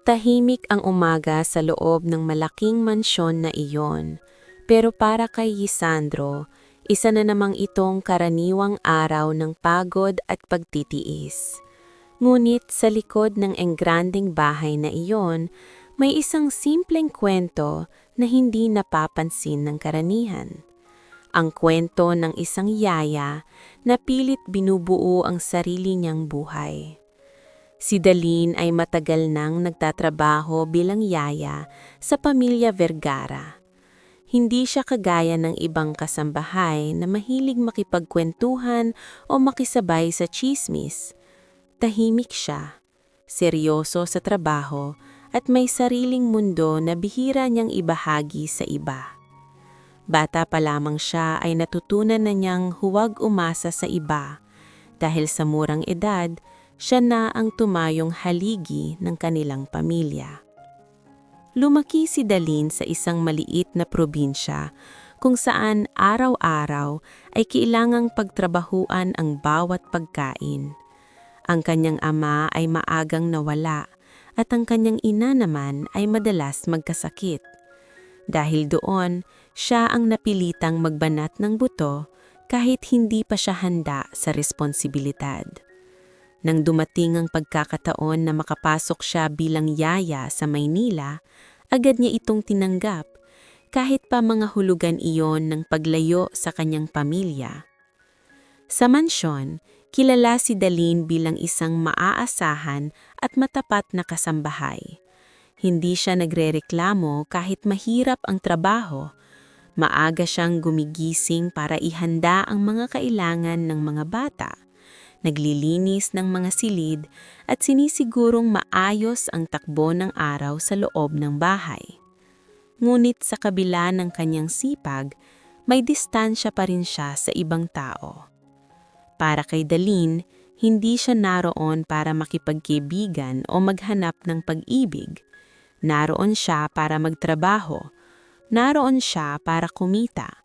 Tahimik ang umaga sa loob ng malaking mansyon na iyon. Pero para kay Lisandro, isa na namang itong karaniwang araw ng pagod at pagtitiis. Ngunit sa likod ng engranding bahay na iyon, may isang simpleng kwento na hindi napapansin ng karanihan. Ang kwento ng isang yaya na pilit binubuo ang sarili niyang buhay. Si Daline ay matagal nang nagtatrabaho bilang yaya sa pamilya Vergara. Hindi siya kagaya ng ibang kasambahay na mahilig makipagkwentuhan o makisabay sa tsismis. Tahimik siya, seryoso sa trabaho at may sariling mundo na bihira niyang ibahagi sa iba. Bata pa lamang siya ay natutunan na niyang huwag umasa sa iba dahil sa murang edad, siya na ang tumayong haligi ng kanilang pamilya. Lumaki si Daline sa isang maliit na probinsya kung saan araw-araw ay kailangang pagtrabahuan ang bawat pagkain. Ang kanyang ama ay maagang nawala at ang kanyang ina naman ay madalas magkasakit. Dahil doon, siya ang napilitang magbanat ng buto kahit hindi pa siya handa sa responsibilidad. Nang dumating ang pagkakataon na makapasok siya bilang yaya sa Maynila, agad niya itong tinanggap, kahit pa mga hulugan iyon ng paglayo sa kanyang pamilya. Sa mansyon, kilala si Daline bilang isang maaasahan at matapat na kasambahay. Hindi siya nagrereklamo kahit mahirap ang trabaho. Maaga siyang gumigising para ihanda ang mga kailangan ng mga bata. Naglilinis ng mga silid at sinisigurong maayos ang takbo ng araw sa loob ng bahay. Ngunit sa kabila ng kanyang sipag, may distansya pa rin siya sa ibang tao. Para kay Daline, hindi siya naroon para makipagkaibigan o maghanap ng pag-ibig. Naroon siya para magtrabaho. Naroon siya para kumita.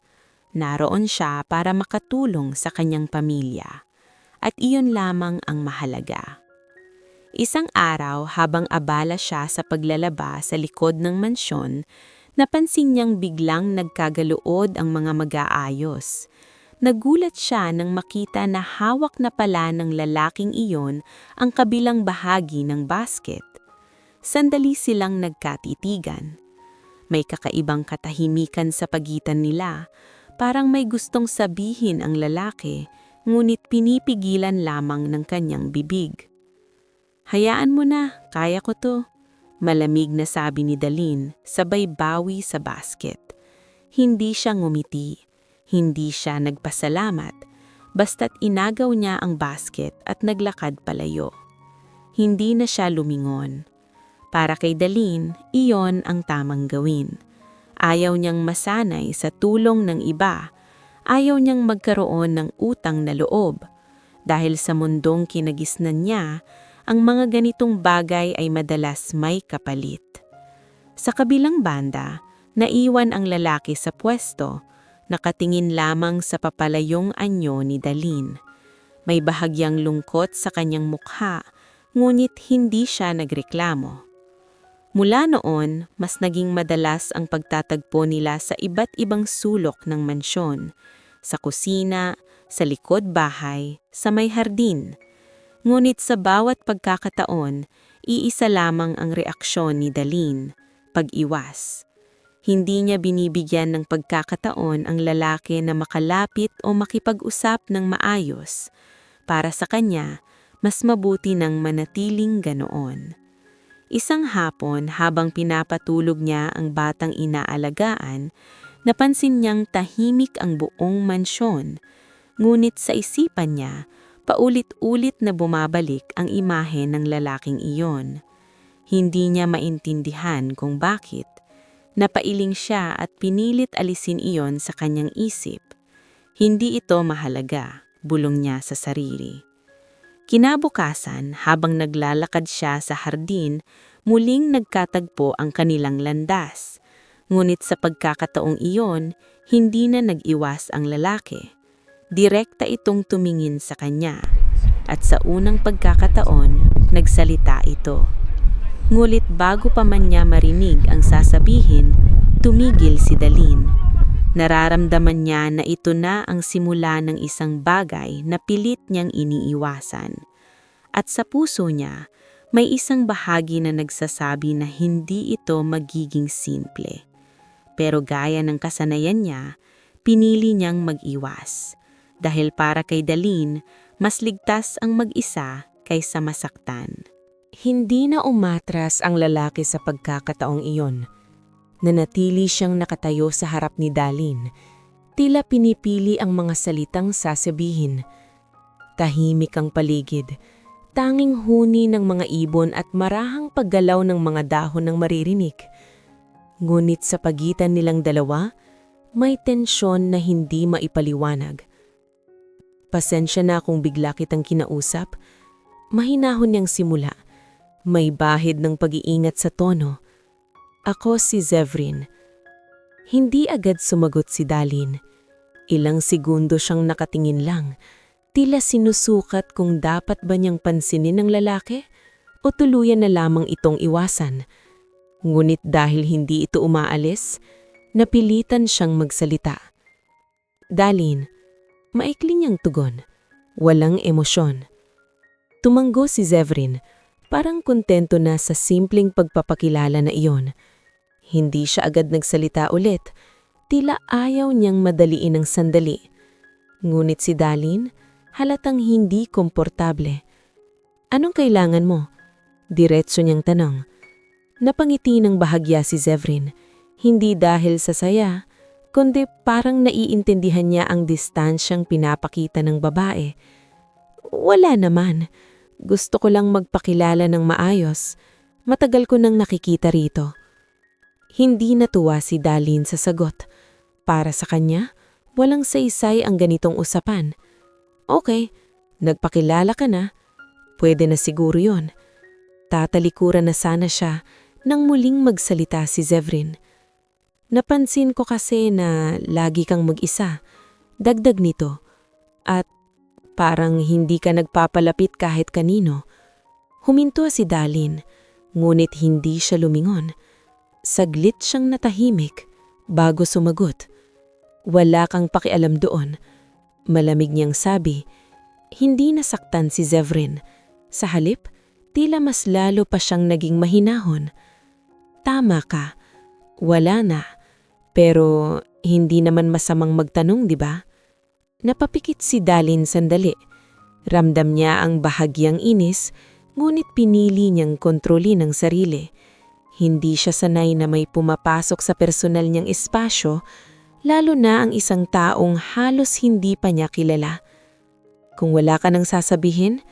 Naroon siya para makatulong sa kanyang pamilya. At iyon lamang ang mahalaga. Isang araw habang abala siya sa paglalaba sa likod ng mansyon, napansin niyang biglang nagkagaluod ang mga mag-aayos. Nagulat siya nang makita na hawak na pala ng lalaking iyon ang kabilang bahagi ng basket. Sandali silang nagkatitigan. May kakaibang katahimikan sa pagitan nila, parang may gustong sabihin ang lalaki, ngunit pinipigilan lamang ng kanyang bibig. "Hayaan mo na, kaya ko to," malamig na sabi ni Daline, sabay bawi sa basket. Hindi siya ngumiti, hindi siya nagpasalamat, basta't inagaw niya ang basket at naglakad palayo. Hindi na siya lumingon. Para kay Daline, iyon ang tamang gawin. Ayaw niyang masanay sa tulong ng iba. Ayaw niyang magkaroon ng utang na loob. Dahil sa mundong kinagisnan niya, ang mga ganitong bagay ay madalas may kapalit. Sa kabilang banda, naiwan ang lalaki sa pwesto, nakatingin lamang sa papalayong anyo ni Daline. May bahagyang lungkot sa kanyang mukha, ngunit hindi siya nagreklamo. Mula noon, mas naging madalas ang pagtatagpo nila sa iba't ibang sulok ng mansyon, sa kusina, sa likod bahay, sa may hardin. Ngunit sa bawat pagkakataon, iisa lamang ang reaksyon ni Daline, pag-iwas. Hindi niya binibigyan ng pagkakataon ang lalaki na makalapit o makipag-usap ng maayos. Para sa kanya, mas mabuti nang manatiling ganoon. Isang hapon habang pinapatulog niya ang batang inaalagaan, napansin niyang tahimik ang buong mansyon. Ngunit sa isipan niya, paulit-ulit na bumabalik ang imahe ng lalaking iyon. Hindi niya maintindihan kung bakit. Napailing siya at pinilit alisin iyon sa kanyang isip. Hindi ito mahalaga, bulong niya sa sarili. Kinabukasan, habang naglalakad siya sa hardin, muling nagkatagpo ang kanilang landas. Ngunit sa pagkakataong iyon, hindi na nag-iwas ang lalaki. Direkta itong tumingin sa kanya. At sa unang pagkakataon, nagsalita ito. Ngulit bago pa man niya marinig ang sasabihin, tumigil si Dalin. Nararamdaman niya na ito na ang simula ng isang bagay na pilit niyang iniiwasan. At sa puso niya, may isang bahagi na nagsasabi na hindi ito magiging simple. Pero gaya ng kasanayan niya, pinili niyang mag-iwas. Dahil para kay Dalin, mas ligtas ang mag-isa kaysa masaktan. Hindi na umatras ang lalaki sa pagkakataong iyon. Nanatili siyang nakatayo sa harap ni Dalin. Tila pinipili ang mga salitang sasabihin. Tahimik ang paligid. Tanging huni ng mga ibon at marahang paggalaw ng mga dahon ng maririnig. Ngunit sa pagitan nilang dalawa, may tensyon na hindi maipaliwanag. Pasensya na kung bigla kitang kinausap. Mahinahon niyang simula. May bahid ng pag-iingat sa tono. Ako si Zevrin. Hindi agad sumagot si Dalin. Ilang segundo siyang nakatingin lang. Tila sinusukat kung dapat ba niyang pansinin ng lalaki o tuluyan na lamang itong iwasan. Ngunit dahil hindi ito umaalis, napilitan siyang magsalita. Dalin, maikli niyang tugon. Walang emosyon. Tumanggo si Zevrin. Parang kontento na sa simpleng pagpapakilala na iyon. Hindi siya agad nagsalita ulit. Tila ayaw niyang madaliin ng sandali. Ngunit si Dalin, halatang hindi komportable. Anong kailangan mo? Diretso niyang tanong. Napangiti ng bahagya si Zevrin. Hindi dahil sa saya, kundi parang naiintindihan niya ang distansyang pinapakita ng babae. Wala naman. Gusto ko lang magpakilala ng maayos. Matagal ko nang nakikita rito. Hindi natuwa si Dalin sa sagot. Para sa kanya, walang saysay ang ganitong usapan. Okay, nagpakilala ka na. Pwede na siguro yon. Tatalikuran na sana siya nang muling magsalita si Zevrin. Napansin ko kasi na lagi kang mag-isa. Dagdag nito. At parang hindi ka nagpapalapit kahit kanino. Huminto si Dalin, ngunit hindi siya lumingon. Saglit siyang natahimik bago sumagot. Wala kang pakialam doon. Malamig niyang sabi. Hindi nasaktan si Zevrin. Sa halip, tila mas lalo pa siyang naging mahinahon. Tama ka. Wala na. Pero hindi naman masamang magtanong, di ba? Napapikit si Dalin sandali. Ramdam niya ang bahagyang inis, ngunit pinili niyang kontrolin ang sarili. Hindi siya sanay na may pumapasok sa personal niyang espasyo, lalo na ang isang taong halos hindi pa niya kilala. Kung wala ka nang sasabihin,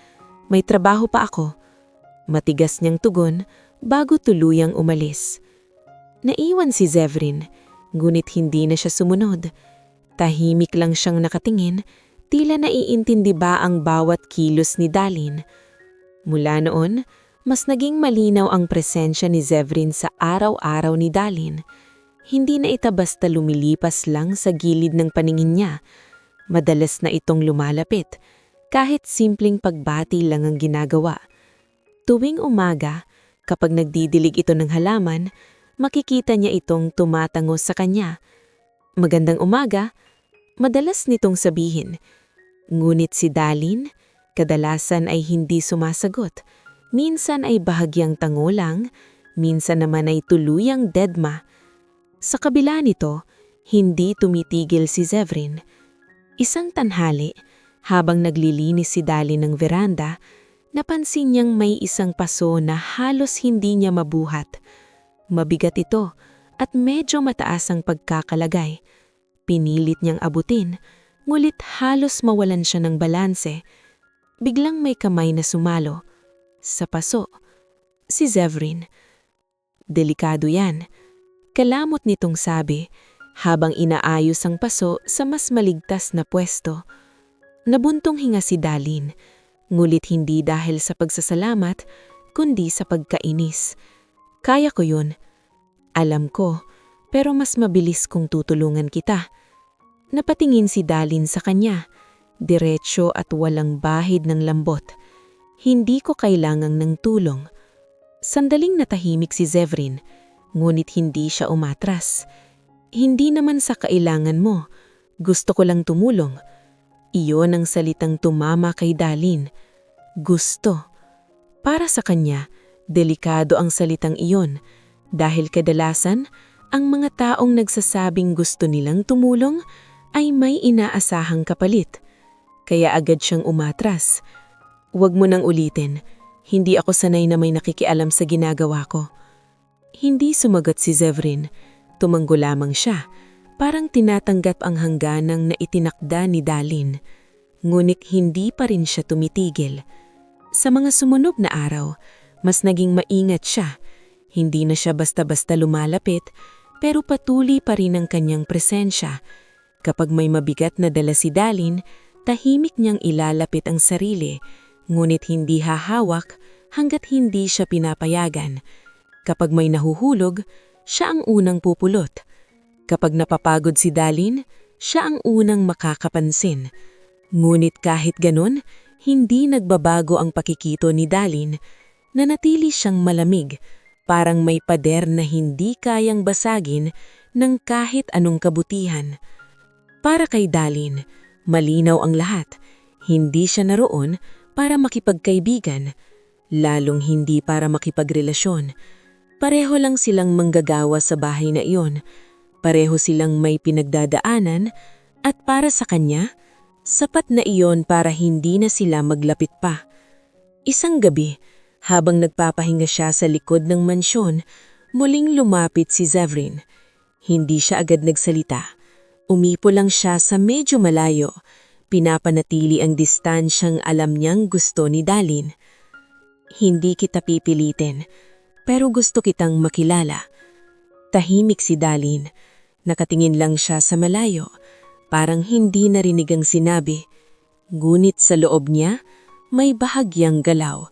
may trabaho pa ako. Matigas niyang tugon bago tuluyang umalis. Naiwan si Zevrin, ngunit hindi na siya sumunod. Tahimik lang siyang nakatingin, tila naiintindi ba ang bawat kilos ni Dalin. Mula noon, mas naging malinaw ang presensya ni Zevrin sa araw-araw ni Dalin. Hindi na ita basta lumilipas lang sa gilid ng paningin niya. Madalas na itong lumalapit, kahit simpleng pagbati lang ang ginagawa. Tuwing umaga, kapag nagdidilig ito ng halaman, makikita niya itong tumatango sa kanya. Magandang umaga, madalas nitong sabihin. Ngunit si Dalin, kadalasan ay hindi sumasagot. Minsan ay bahagyang tango lang, minsan naman ay tuluyang dedma. Sa kabila nito, hindi tumitigil si Zevrin. Isang tanghali, habang naglilinis si Dalin ng veranda, napansin niyang may isang paso na halos hindi niya mabuhat. Mabigat ito at medyo mataas ang pagkakalagay. Pinilit niyang abutin, ngulit halos mawalan siya ng balanse. Biglang may kamay na sumalo. Sa paso, si Zevrin. Delikado yan. Kalamot nitong sabi, habang inaayos ang paso sa mas maligtas na pwesto. Nabuntong hinga si Dalin, ngulit hindi dahil sa pagsasalamat, kundi sa pagkainis. Kaya ko yun. Alam ko, pero mas mabilis kung tutulungan kita. Napatingin si Dalin sa kanya, diretsyo at walang bahid ng lambot. Hindi ko kailangan ng tulong. Sandaling natahimik si Zevrin, ngunit hindi siya umatras. Hindi naman sa kailangan mo. Gusto ko lang tumulong. Iyon ang salitang tumama kay Dalin. Gusto. Para sa kanya, delikado ang salitang iyon dahil kadalasan, ang mga taong nagsasabing gusto nilang tumulong ay may inaasahang kapalit. Kaya agad siyang umatras. Huwag mo nang ulitin. Hindi ako sanay na may nakikialam sa ginagawa ko. Hindi sumagot si Zevrin. Tumanggo lamang siya. Parang tinatanggap ang hangganang na itinakda ni Dalin. Ngunit hindi pa rin siya tumitigil. Sa mga sumunod na araw, mas naging maingat siya. Hindi na siya basta-basta lumalapit, pero patuloy pa rin ang kanyang presensya. Kapag may mabigat na dala si Dalin, tahimik niyang ilalapit ang sarili, ngunit hindi hahawak hanggat hindi siya pinapayagan. Kapag may nahuhulog, siya ang unang pupulot. Kapag napapagod si Dalin, siya ang unang makakapansin. Ngunit kahit ganon, hindi nagbabago ang pakikito ni Dalin. Nanatili siyang malamig, parang may pader na hindi kayang basagin ng kahit anong kabutihan. Para kay Dalin, malinaw ang lahat. Hindi siya naroon para makipagkaibigan, lalong hindi para makipagrelasyon. Pareho lang silang manggagawa sa bahay na iyon. Pareho silang may pinagdadaanan at para sa kanya, sapat na iyon para hindi na sila maglapit pa. Isang gabi, habang nagpapahinga siya sa likod ng mansyon, muling lumapit si Zevrin. Hindi siya agad nagsalita. Umipo lang siya sa medyo malayo. Pinapanatili ang distansyang alam niyang gusto ni Dalin. Hindi kita pipilitin, pero gusto kitang makilala. Tahimik si Dalin. Nakatingin lang siya sa malayo, parang hindi narinig ang sinabi. Ngunit sa loob niya, may bahagyang galaw.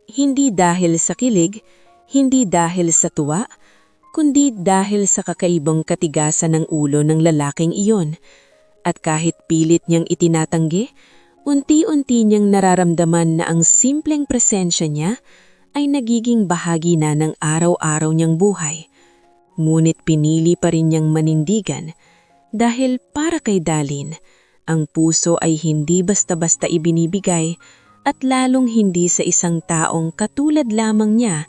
Hindi dahil sa kilig, hindi dahil sa tuwa, kundi dahil sa kakaibang katigasan ng ulo ng lalaking iyon. At kahit pilit niyang itinatanggi, unti-unti niyang nararamdaman na ang simpleng presensya niya ay nagiging bahagi na ng araw-araw niyang buhay. Ngunit pinili pa rin niyang manindigan dahil para kay Dalin, ang puso ay hindi basta-basta ibinibigay at lalong hindi sa isang taong katulad lamang niya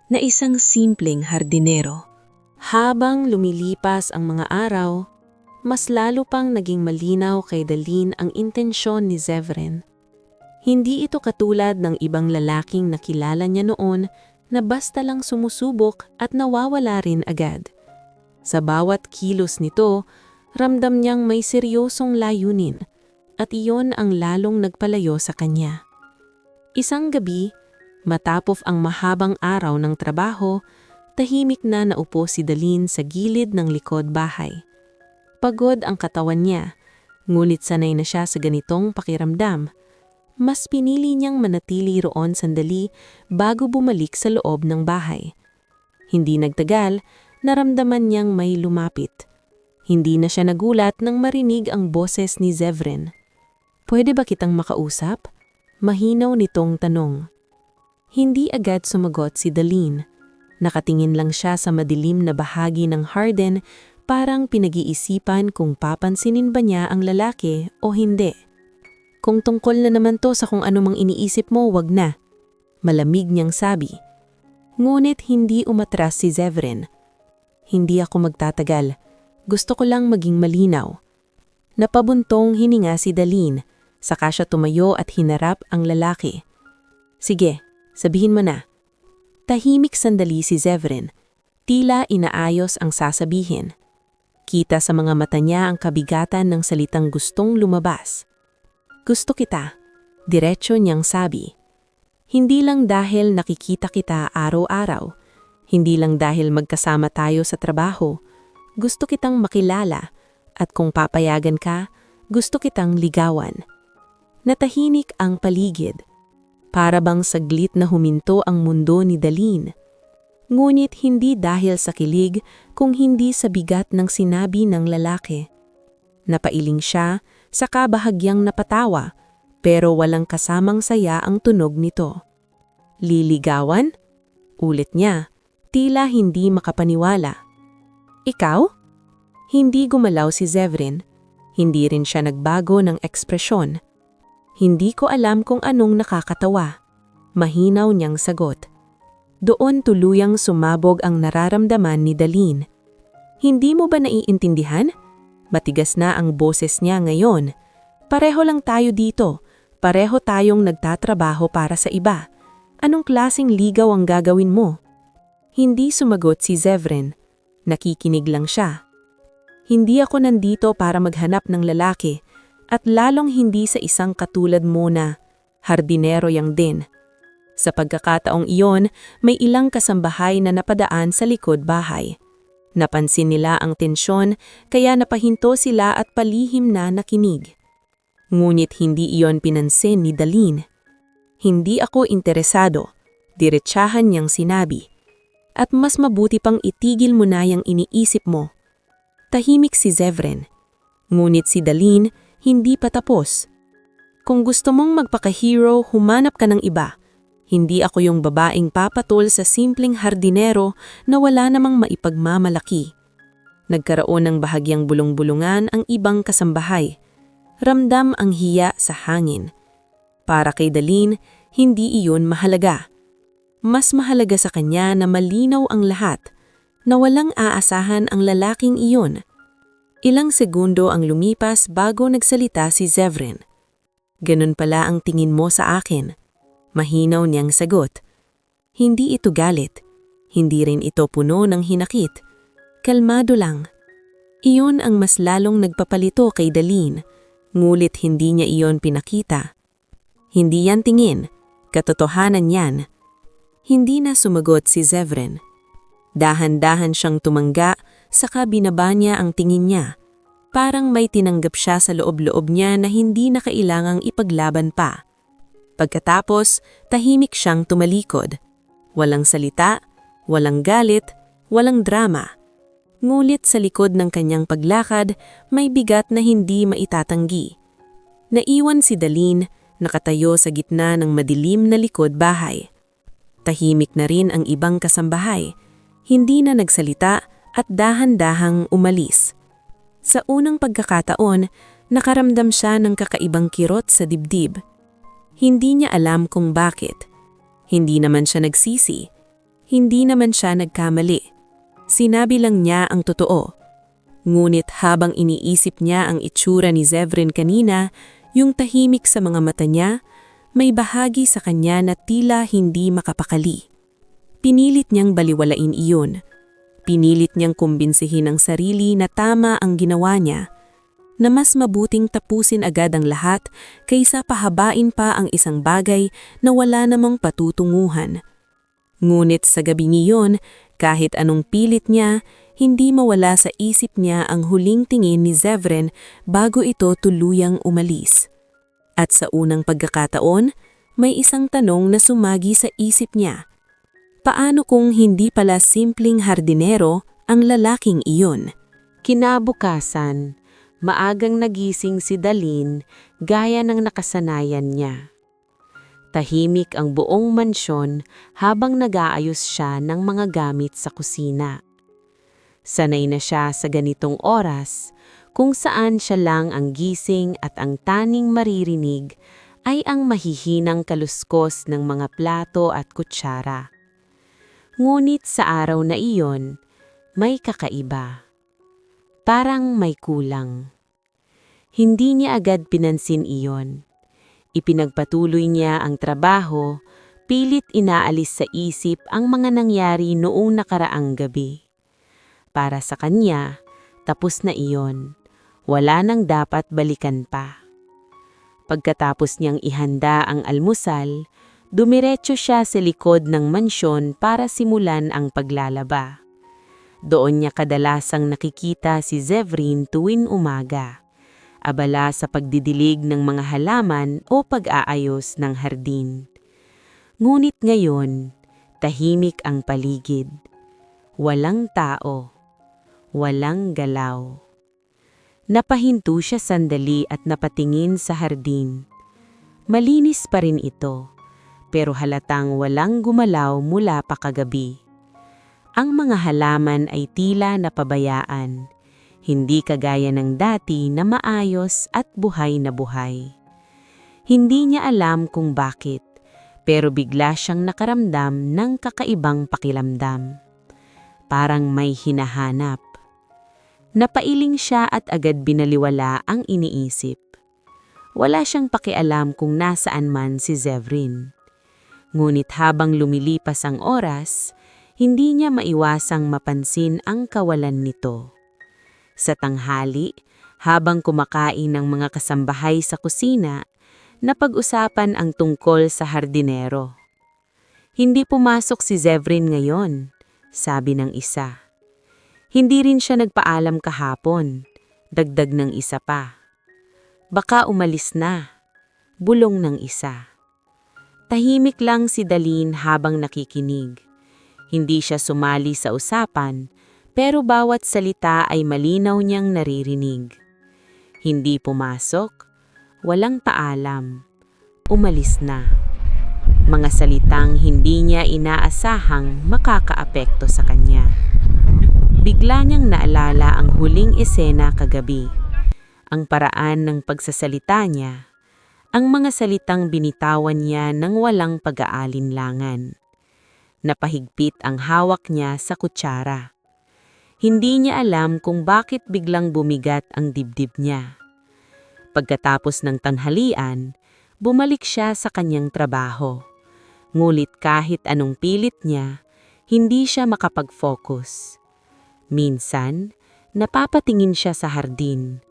na isang simpleng hardinero. Habang lumilipas ang mga araw, mas lalo pang naging malinaw kay Dalin ang intensyon ni Zevrin. Hindi ito katulad ng ibang lalaking nakilala niya noon na basta lang sumusubok at nawawala rin agad. Sa bawat kilos nito, ramdam niyang may seryosong layunin at iyon ang lalong nagpalayo sa kanya. Isang gabi, matapos ang mahabang araw ng trabaho, tahimik na naupo si Dalin sa gilid ng likod bahay. Pagod ang katawan niya, ngunit sanay na siya sa ganitong pakiramdam. Mas pinili niyang manatili roon sandali bago bumalik sa loob ng bahay. Hindi nagtagal, naramdaman niyang may lumapit. Hindi na siya nagulat nang marinig ang boses ni Zevrin. "Pwede ba kitang makausap?" Mahinaw nitong tanong. Hindi agad sumagot si Dalin. Nakatingin lang siya sa madilim na bahagi ng harden, parang pinag-iisipan kung papansinin ba niya ang lalaki o hindi. "Kung tungkol na naman to sa kung anumang iniisip mo, wag na." Malamig niyang sabi. Ngunit hindi umatras si Zevrin. "Hindi ako magtatagal. Gusto ko lang maging malinaw." Napabuntong hininga si Dalin, saka siya tumayo at hinarap ang lalaki. "Sige, sabihin mo na." Tahimik sandali si Zevrin. Tila inaayos ang sasabihin. Kita sa mga mata niya ang kabigatan ng salitang gustong lumabas. "Gusto kita," diretso niyang sabi. "Hindi lang dahil nakikita kita araw-araw, hindi lang dahil magkasama tayo sa trabaho. Gusto kitang makilala at kung papayagan ka, gusto kitang ligawan." Natahimik ang paligid. Para bang saglit na huminto ang mundo ni Dalin. Ngunit hindi dahil sa kilig kung hindi sa bigat ng sinabi ng lalaki. Napailing siya, saka bahagyang napatawa, pero walang kasamang saya ang tunog nito. "Liligawan?" Ulit niya, tila hindi makapaniwala. Ikaw? Hindi gumalaw si Zevrin. Hindi rin siya nagbago ng ekspresyon. Hindi ko alam kung anong nakakatawa. Mahinaw niyang sagot. Doon tuluyang sumabog ang nararamdaman ni Daline. Hindi mo ba naiintindihan? Matigas na ang boses niya ngayon. Pareho lang tayo dito. Pareho tayong nagtatrabaho para sa iba. Anong klaseng ligaw ang gagawin mo? Hindi sumagot si Zevrin. Nakikinig lang siya. Hindi ako nandito para maghanap ng lalaki at lalong hindi sa isang katulad mo na hardinero yang din. Sa pagkakataong iyon, may ilang kasambahay na napadaan sa likod bahay. Napansin nila ang tensyon kaya napahinto sila at palihim na nakinig. Ngunit hindi iyon pinansin ni Daline. Hindi ako interesado, diretsahan niyang sinabi. At mas mabuti pang itigil mo na yung iniisip mo. Tahimik si Zevrin. Ngunit si Daline hindi pa tapos. Kung gusto mong magpaka-hero, humanap ka ng iba. Hindi ako yung babaeng papatol sa simpleng hardinero na wala namang maipagmamalaki. Nagkaroon ng bahagyang bulong-bulungan ang ibang kasambahay. Ramdam ang hiya sa hangin. Para kay Daline, hindi iyon mahalaga. Mas mahalaga sa kanya na malinaw ang lahat, na walang aasahan ang lalaking iyon. Ilang segundo ang lumipas bago nagsalita si Zevrin. Ganun pala ang tingin mo sa akin. Mahinaw niyang sagot. Hindi ito galit. Hindi rin ito puno ng hinakit. Kalmado lang. Iyon ang mas lalong nagpapalito kay Daline, ngulit hindi niya iyon pinakita. Hindi yan tingin. Katotohanan yan. Hindi na sumagot si Zevrin. Dahan-dahan siyang tumangga, saka binaba niya ang tingin niya. Parang may tinanggap siya sa loob-loob niya na hindi na kailangang ipaglaban pa. Pagkatapos, tahimik siyang tumalikod. Walang salita, walang galit, walang drama. Ngulit sa likod ng kanyang paglakad, may bigat na hindi maitatanggi. Naiwan si Daline, nakatayo sa gitna ng madilim na likod bahay. Tahimik na rin ang ibang kasambahay. Hindi na nagsalita at dahan-dahang umalis. Sa unang pagkakataon, nakaramdam siya ng kakaibang kirot sa dibdib. Hindi niya alam kung bakit. Hindi naman siya nagsisi. Hindi naman siya nagkamali. Sinabi lang niya ang totoo. Ngunit habang iniisip niya ang itsura ni Zevrin kanina, yung tahimik sa mga mata niya, may bahagi sa kanya na tila hindi makapakali. Pinilit niyang baliwalain iyon. Pinilit niyang kumbinsihin ang sarili na tama ang ginawa niya, na mas mabuting tapusin agad ang lahat kaysa pahabain pa ang isang bagay na wala namang patutunguhan. Ngunit sa gabing iyon, kahit anong pilit niya, hindi mawala sa isip niya ang huling tingin ni Zevrin bago ito tuluyang umalis. At sa unang pagkakataon, may isang tanong na sumagi sa isip niya. Paano kung hindi pala simpleng hardinero ang lalaking iyon? Kinabukasan, maagang nagising si Daline gaya ng nakasanayan niya. Tahimik ang buong mansyon habang nag-aayos siya ng mga gamit sa kusina. Sanay na siya sa ganitong oras kung saan siya lang ang gising at ang taning maririnig ay ang mahihinang kaluskos ng mga plato at kutsara. Ngunit sa araw na iyon, may kakaiba. Parang may kulang. Hindi niya agad pinansin iyon. Ipinagpatuloy niya ang trabaho, pilit inaalis sa isip ang mga nangyari noong nakaraang gabi. Para sa kanya, tapos na iyon. Wala nang dapat balikan pa. Pagkatapos niyang ihanda ang almusal, dumiretso siya sa likod ng mansyon para simulan ang paglalaba. Doon niya kadalasang nakikita si Zevrin tuwing umaga, abala sa pagdidilig ng mga halaman o pag-aayos ng hardin. Ngunit ngayon, tahimik ang paligid. Walang tao, walang galaw. Napahinto siya sandali at napatingin sa hardin. Malinis pa rin ito. pero halatang walang gumalaw mula pa kagabi. Ang mga halaman ay tila napabayaan, hindi kagaya ng dati na maayos at buhay na buhay. Hindi niya alam kung bakit, pero bigla siyang nakaramdam ng kakaibang pakiramdam. Parang may hinahanap. Napailing siya at agad binaliwala ang iniisip. Wala siyang pakialam kung nasaan man si Zevrin. Ngunit habang lumilipas ang oras, hindi niya maiwasang mapansin ang kawalan nito. Sa tanghali, habang kumakain ng mga kasambahay sa kusina, napag-usapan ang tungkol sa hardinero. Hindi pumasok si Zevrin ngayon, sabi ng isa. Hindi rin siya nagpaalam kahapon, dagdag ng isa pa. Baka umalis na, bulong ng isa. Tahimik lang si Daline habang nakikinig. Hindi siya sumali sa usapan, pero bawat salita ay malinaw niyang naririnig. Hindi pumasok, walang paalam, umalis na. Mga salitang hindi niya inaasahang makakaapekto sa kanya. Bigla niyang naalala ang huling esena kagabi. Ang paraan ng pagsasalita niya, ang mga salitang binitawan niya nang walang pag-aalinlangan. Napahigpit ang hawak niya sa kutsara. Hindi niya alam kung bakit biglang bumigat ang dibdib niya. Pagkatapos ng tanghalian, bumalik siya sa kanyang trabaho. Ngulit kahit anong pilit niya, hindi siya makapag-focus. Minsan, napapatingin siya sa hardin.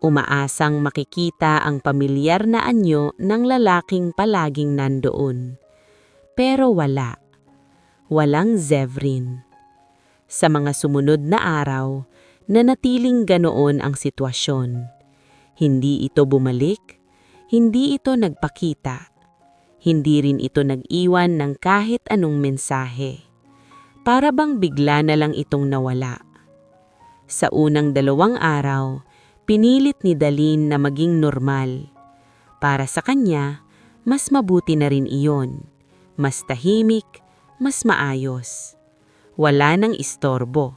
Umaasang makikita ang pamilyar na anyo ng lalaking palaging nandoon. Pero wala. Walang Zevrin. Sa mga sumunod na araw, nanatiling ganoon ang sitwasyon. Hindi ito bumalik, hindi ito nagpakita. Hindi rin ito nag-iwan ng kahit anong mensahe. Para bang bigla na lang itong nawala. Sa unang 2 araw, pinilit ni Daline na maging normal. Para sa kanya, mas mabuti na rin iyon. Mas tahimik, mas maayos. Wala nang istorbo.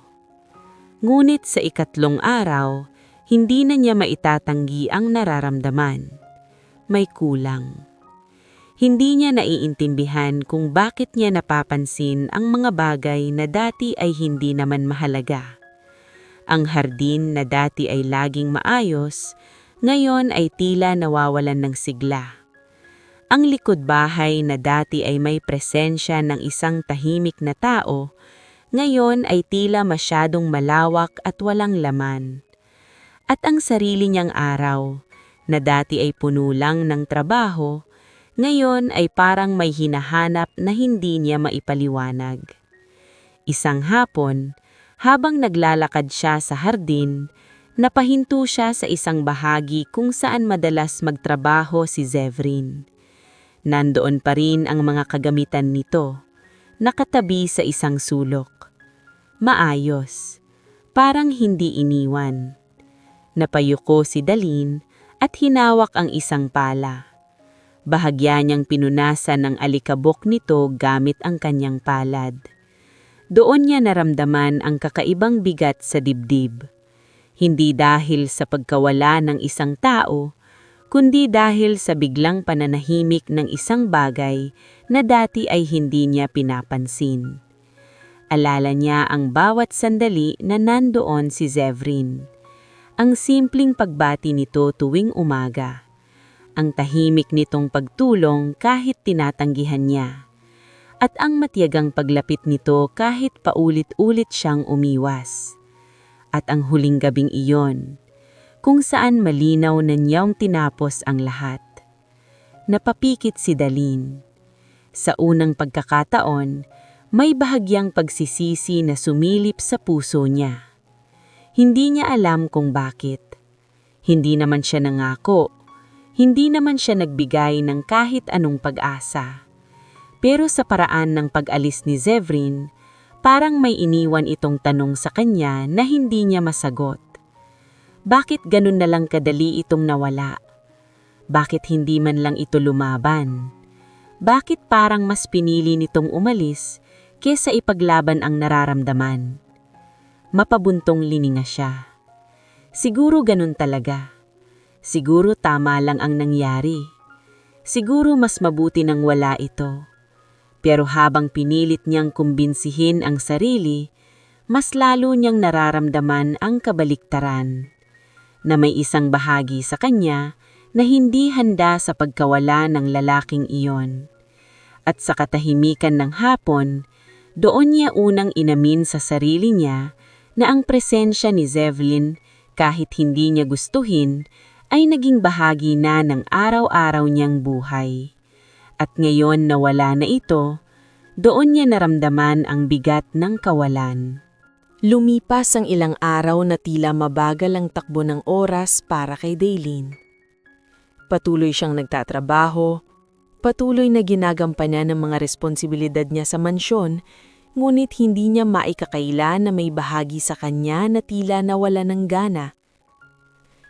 Ngunit sa 3 araw, hindi na niya maitatanggi ang nararamdaman. May kulang. Hindi niya naiintindihan kung bakit niya napapansin ang mga bagay na dati ay hindi naman mahalaga. Ang hardin na dati ay laging maayos, ngayon ay tila nawawalan ng sigla. Ang likod bahay na dati ay may presensya ng isang tahimik na tao, ngayon ay tila masyadong malawak at walang laman. At ang sarili niyang araw, na dati ay puno lang ng trabaho, ngayon ay parang may hinahanap na hindi niya maipaliwanag. Isang hapon, habang naglalakad siya sa hardin, napahinto siya sa isang bahagi kung saan madalas magtrabaho si Zevrin. Nandoon pa rin ang mga kagamitan nito, nakatabi sa isang sulok. Maayos, parang hindi iniwan. Napayuko si Daline at hinawak ang isang pala. Bahagya niyang pinunasan ng alikabok nito gamit ang kanyang palad. Doon niya naramdaman ang kakaibang bigat sa dibdib. Hindi dahil sa pagkawala ng isang tao, kundi dahil sa biglang pananahimik ng isang bagay na dati ay hindi niya pinapansin. Alala niya ang bawat sandali na nandoon si Zevrin. Ang simpleng pagbati nito tuwing umaga. Ang tahimik nitong pagtulong kahit tinatanggihan niya. At ang matiyagang paglapit nito kahit paulit-ulit siyang umiwas. At ang huling gabing iyon, kung saan malinaw na niyang tinapos ang lahat. Napapikit si Daline. Sa unang pagkakataon, may bahagyang pagsisisi na sumilip sa puso niya. Hindi niya alam kung bakit. Hindi naman siya nangako. Hindi naman siya nagbigay ng kahit anong pag-asa. Pero sa paraan ng pag-alis ni Zevrin, parang may iniwan itong tanong sa kanya na hindi niya masagot. Bakit ganun na lang kadali itong nawala? Bakit hindi man lang ito lumaban? Bakit parang mas pinili nitong umalis kesa ipaglaban ang nararamdaman? Mapabuntong lininga siya. Siguro ganun talaga. Siguro tama lang ang nangyari. Siguro mas mabuti nang wala ito. Pero habang pinilit niyang kumbinsihin ang sarili, mas lalo niyang nararamdaman ang kabaliktaran. Na may isang bahagi sa kanya na hindi handa sa pagkawala ng lalaking iyon. At sa katahimikan ng hapon, doon niya unang inamin sa sarili niya na ang presensya ni Zevlin, kahit hindi niya gustuhin, ay naging bahagi na ng araw-araw niyang buhay. At ngayon na wala na ito, doon niya naramdaman ang bigat ng kawalan. Lumipas ang ilang araw na tila mabagal ang takbo ng oras para kay Daylin. Patuloy siyang nagtatrabaho, patuloy na ginagampanan ng mga responsibilidad niya sa mansyon, ngunit hindi niya maikakaila na may bahagi sa kanya na tila nawala ng gana.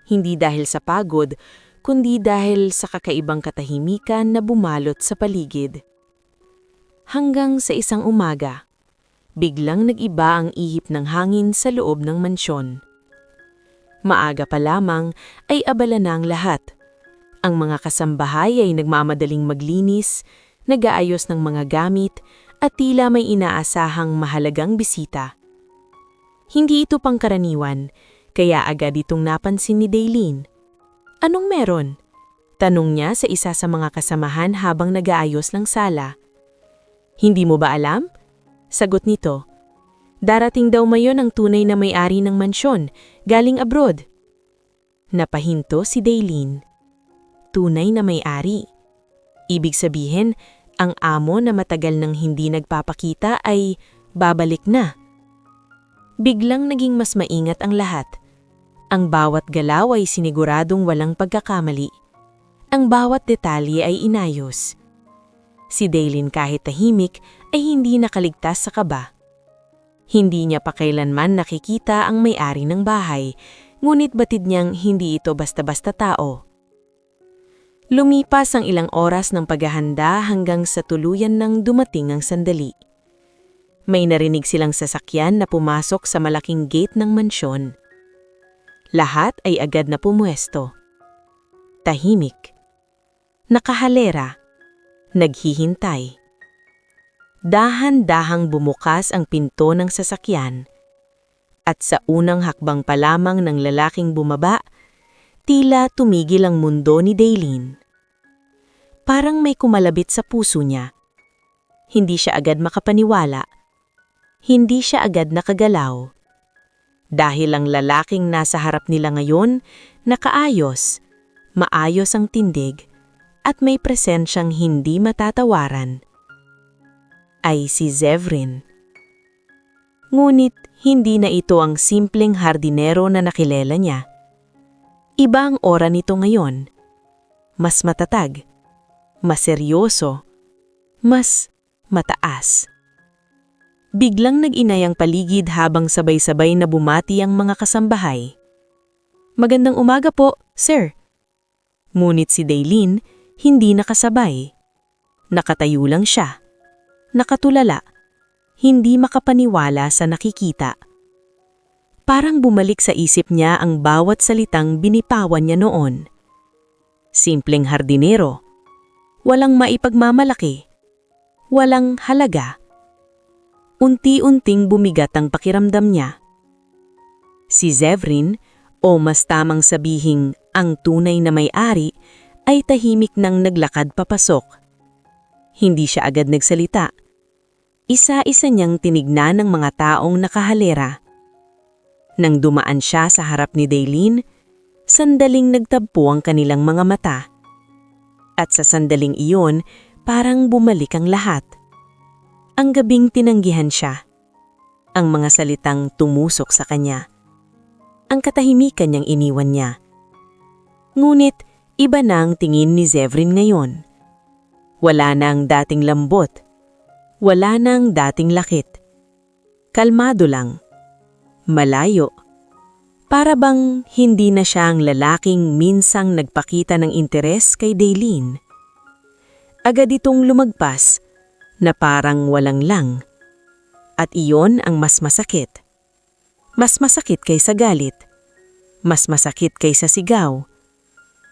Hindi dahil sa pagod, kundi dahil sa kakaibang katahimikan na bumalot sa paligid. Hanggang sa isang umaga, biglang nag-iba ang ihip ng hangin sa loob ng mansyon. Maaga pa lamang ay abala na ang lahat. Ang mga kasambahay ay nagmamadaling maglinis, nag-aayos ng mga gamit, at tila may inaasahang mahalagang bisita. Hindi ito pangkaraniwan, kaya agad itong napansin ni Daylin. "Anong meron?" tanong niya sa isa sa mga kasamahan habang nag-aayos ng sala. "Hindi mo ba alam?" sagot nito. "Darating daw mayon ang tunay na may-ari ng mansyon, galing abroad." Napahinto si Daylin. Tunay na may-ari. Ibig sabihin, ang amo na matagal nang hindi nagpapakita ay babalik na. Biglang naging mas maingat ang lahat. Ang bawat galaw ay siniguradong walang pagkakamali. Ang bawat detalye ay inayos. Si Daylin kahit tahimik ay hindi nakaligtas sa kaba. Hindi niya pa kailanman nakikita ang may-ari ng bahay, ngunit batid niyang hindi ito basta-basta tao. Lumipas ang ilang oras ng paghahanda hanggang sa tuluyan nang dumating ang sandali. May narinig silang sasakyan na pumasok sa malaking gate ng mansyon. Lahat ay agad na pumuesto. Tahimik. Nakahalera. Naghihintay. Dahan-dahang bumukas ang pinto ng sasakyan. At sa unang hakbang pa lamang ng lalaking bumaba, tila tumigil ang mundo ni Daylin. Parang may kumalabit sa puso niya. Hindi siya agad makapaniwala. Hindi siya agad nakagalaw. Dahil ang lalaking nasa harap nila ngayon, nakaayos, maayos ang tindig, at may presensyang hindi matatawaran. Ay si Zevrin. Ngunit hindi na ito ang simpleng hardinero na nakilala niya. Iba ang aura nito ngayon. Mas matatag, mas seryoso, mas mataas. Biglang nag-inay ang paligid habang sabay-sabay na bumati ang mga kasambahay. "Magandang umaga po, sir." Ngunit si Daylin hindi nakasabay. Nakatayo lang siya. Nakatulala. Hindi makapaniwala sa nakikita. Parang bumalik sa isip niya ang bawat salitang binitawan niya noon. Simpleng hardinero. Walang maipagmamalaki. Walang halaga. Unti-unting bumigat ang pakiramdam niya. Si Zevrin, o mas tamang sabihing ang tunay na may-ari, ay tahimik nang naglakad papasok. Hindi siya agad nagsalita. Isa-isa niyang tinignan ng mga taong nakahalera. Nang dumaan siya sa harap ni Daylin, sandaling nagtagpo ang kanilang mga mata. At sa sandaling iyon, parang bumalik ang lahat. Ang gabing tinanggihan siya. Ang mga salitang tumusok sa kanya. Ang katahimikan niyang iniwan niya. Ngunit iba na ang tingin ni Zevrin ngayon. Wala na ang dating lambot. Wala na ang dating lakit. Kalmado lang. Malayo. Para bang hindi na siya ang lalaking minsang nagpakita ng interes kay Daylin. Agad itong lumagpas na parang walang lang. At iyon ang mas masakit. Mas masakit kaysa galit. Mas masakit kaysa sigaw.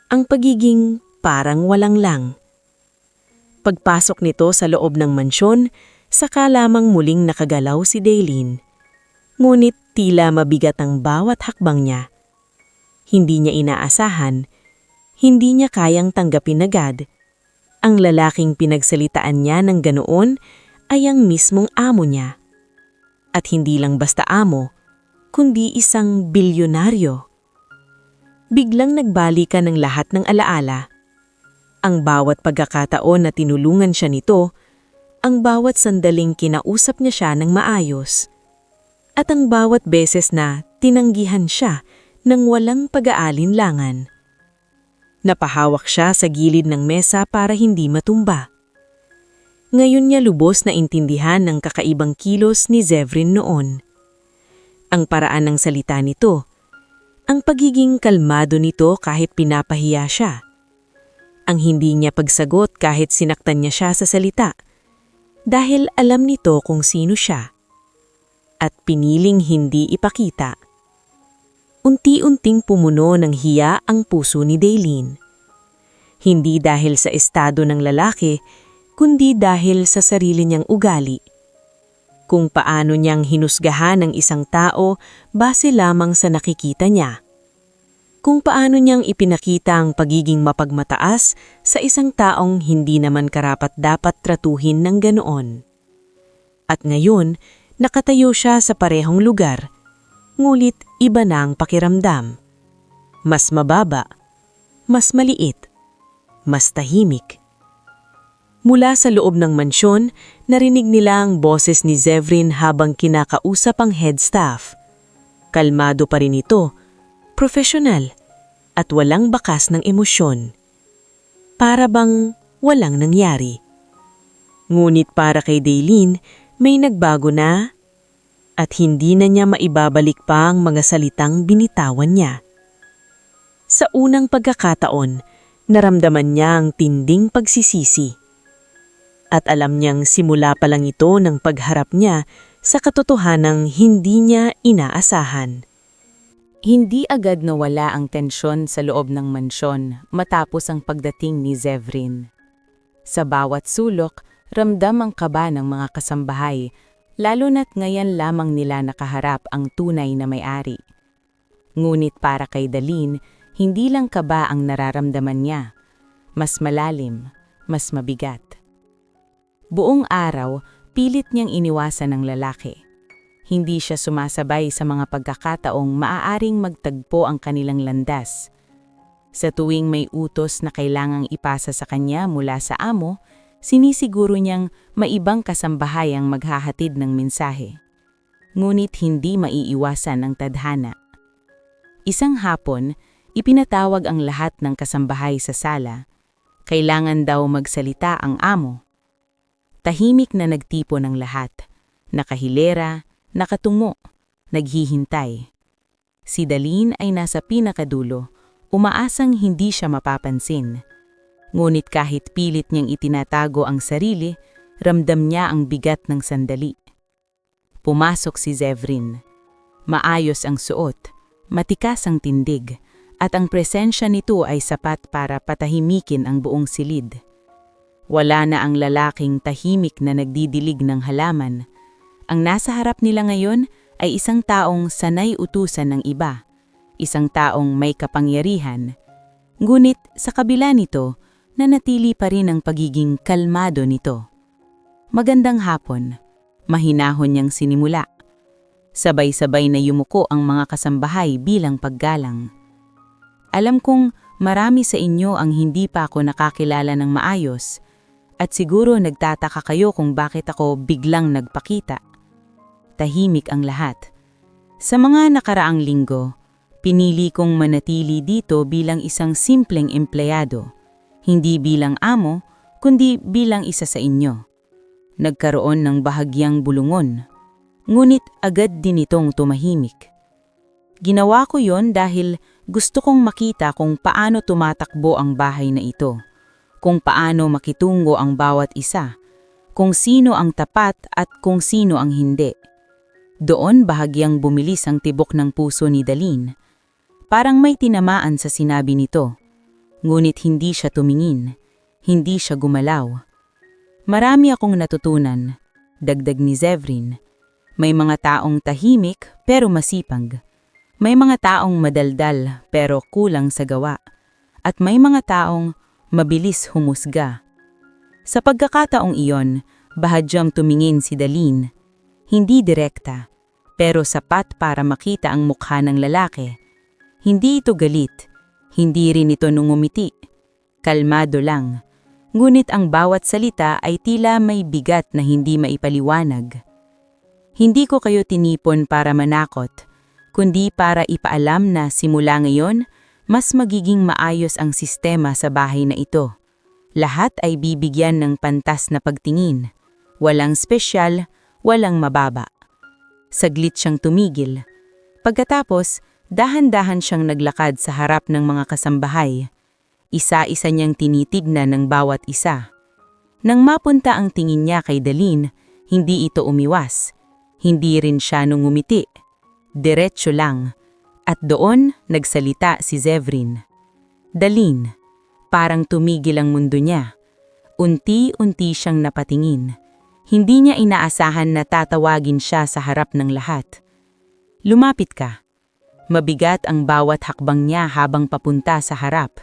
Ang pagiging parang walang lang. Pagpasok nito sa loob ng mansyon, saka lamang muling nakagalaw si Daylin. Ngunit tila mabigat ang bawat hakbang niya. Hindi niya inaasahan, hindi niya kayang tanggapin agad. Ang lalaking pinagsalitaan niya ng ganoon ay ang mismong amo niya. At hindi lang basta amo, kundi isang bilyonaryo. Biglang nagbalikan ng lahat ng alaala. Ang bawat pagkakataon na tinulungan siya nito, ang bawat sandaling kinausap niya siya ng maayos, at ang bawat beses na tinanggihan siya ng walang pag-aalinlangan. Napahawak siya sa gilid ng mesa para hindi matumba. Ngayon niya lubos na intindihan ng kakaibang kilos ni Zevrin noon. Ang paraan ng salita nito, ang pagiging kalmado nito kahit pinapahiya siya. Ang hindi niya pagsagot kahit sinaktan niya siya sa salita, dahil alam nito kung sino siya. At piniling hindi ipakita. Unti-unting pumuno ng hiya ang puso ni Daylin. Hindi dahil sa estado ng lalaki, kundi dahil sa sarili niyang ugali. Kung paano niyang hinusgahan ang isang tao base lamang sa nakikita niya. Kung paano niyang ipinakita ang pagiging mapagmataas sa isang taong hindi naman karapat-dapat tratuhin ng ganoon. At ngayon, nakatayo siya sa parehong lugar, ngulit iba na ang pakiramdam. Mas mababa, mas maliit, mas tahimik. Mula sa loob ng mansyon, narinig nila ang boses ni Zevrin habang kinakausap ang head staff. Kalmado pa rin ito, profesional, at walang bakas ng emosyon. Para bang walang nangyari. Ngunit para kay Daylin, may nagbago na, at hindi na niya maibabalik pa ang mga salitang binitawan niya. Sa unang pagkakataon, naramdaman niya ang tinding pagsisisi. At alam niyang simula pa lang ito ng pagharap niya sa katotohanang hindi niya inaasahan. Hindi agad nawala ang tensyon sa loob ng mansyon matapos ang pagdating ni Zevrin. Sa bawat sulok, ramdam ang kaba ng mga kasambahay, lalo na't ngayon lamang nila nakaharap ang tunay na may-ari. Ngunit para kay Daylin, hindi lang kaba ang nararamdaman niya. Mas malalim, mas mabigat. Buong araw, pilit niyang iniwasan ng lalaki. Hindi siya sumasabay sa mga pagkakataong maaaring magtagpo ang kanilang landas. Sa tuwing may utos na kailangang ipasa sa kanya mula sa amo, sinisiguro niyang maibang kasambahay ang maghahatid ng mensahe. Ngunit hindi maiiwasan ang tadhana. Isang hapon, ipinatawag ang lahat ng kasambahay sa sala. Kailangan daw magsalita ang amo. Tahimik na nagtipo ng lahat, nakahilera, nakatungo, naghihintay. Si Daylin ay nasa pinakadulo, umaasang hindi siya mapapansin. Ngunit kahit pilit niyang itinatago ang sarili, ramdam niya ang bigat ng sandali. Pumasok si Zevrin. Maayos ang suot, matikas ang tindig, at ang presensya nito ay sapat para patahimikin ang buong silid. Wala na ang lalaking tahimik na nagdidilig ng halaman. Ang nasa harap nila ngayon ay isang taong sanay utusan ng iba, isang taong may kapangyarihan. Ngunit sa kabila nito, nanatili pa rin ang pagiging kalmado nito. Magandang hapon, mahinahon niyang sinimula. Sabay-sabay na yumuko ang mga kasambahay bilang paggalang. Alam kong marami sa inyo ang hindi pa ako nakakilala ng maayos, at siguro nagtataka kayo kung bakit ako biglang nagpakita. Tahimik ang lahat. Sa mga nakaraang linggo, pinili kong manatili dito bilang isang simpleng empleyado, hindi bilang amo, kundi bilang isa sa inyo. Nagkaroon ng bahagyang bulungon, ngunit agad din itong tumahimik. Ginawa ko yon dahil gusto kong makita kung paano tumatakbo ang bahay na ito, kung paano makitungo ang bawat isa, kung sino ang tapat at kung sino ang hindi. Doon bahagyang bumilis ang tibok ng puso ni Daline. Parang may tinamaan sa sinabi nito. Ngunit hindi siya tumingin, hindi siya gumalaw. Marami akong natutunan, dagdag ni Zevrin. May mga taong tahimik pero masipag. May mga taong madaldal pero kulang sa gawa. At may mga taong mabilis humusga. Sa pagkakataong iyon, bahagyang tumingin si Daline. Hindi direkta, pero sapat para makita ang mukha ng lalaki. Hindi ito galit, hindi rin ito nungumiti. Kalmado lang. Ngunit ang bawat salita ay tila may bigat na hindi maipaliwanag. Hindi ko kayo tinipon para manakot, kundi para ipaalam na simula ngayon, mas magiging maayos ang sistema sa bahay na ito. Lahat ay bibigyan ng pantas na pagtingin. Walang spesyal, walang mababa. Saglit siyang tumigil. Pagkatapos, dahan-dahan siyang naglakad sa harap ng mga kasambahay. Isa-isa niyang tinitignan ng bawat isa. Nang mapunta ang tingin niya kay Daline, hindi ito umiwas. Hindi rin siya nungumiti. Diretso lang. At doon, nagsalita si Zevrin. Daline, parang tumigil ang mundo niya. Unti-unti siyang napatingin. Hindi niya inaasahan na tatawagin siya sa harap ng lahat. Lumapit ka. Mabigat ang bawat hakbang niya habang papunta sa harap.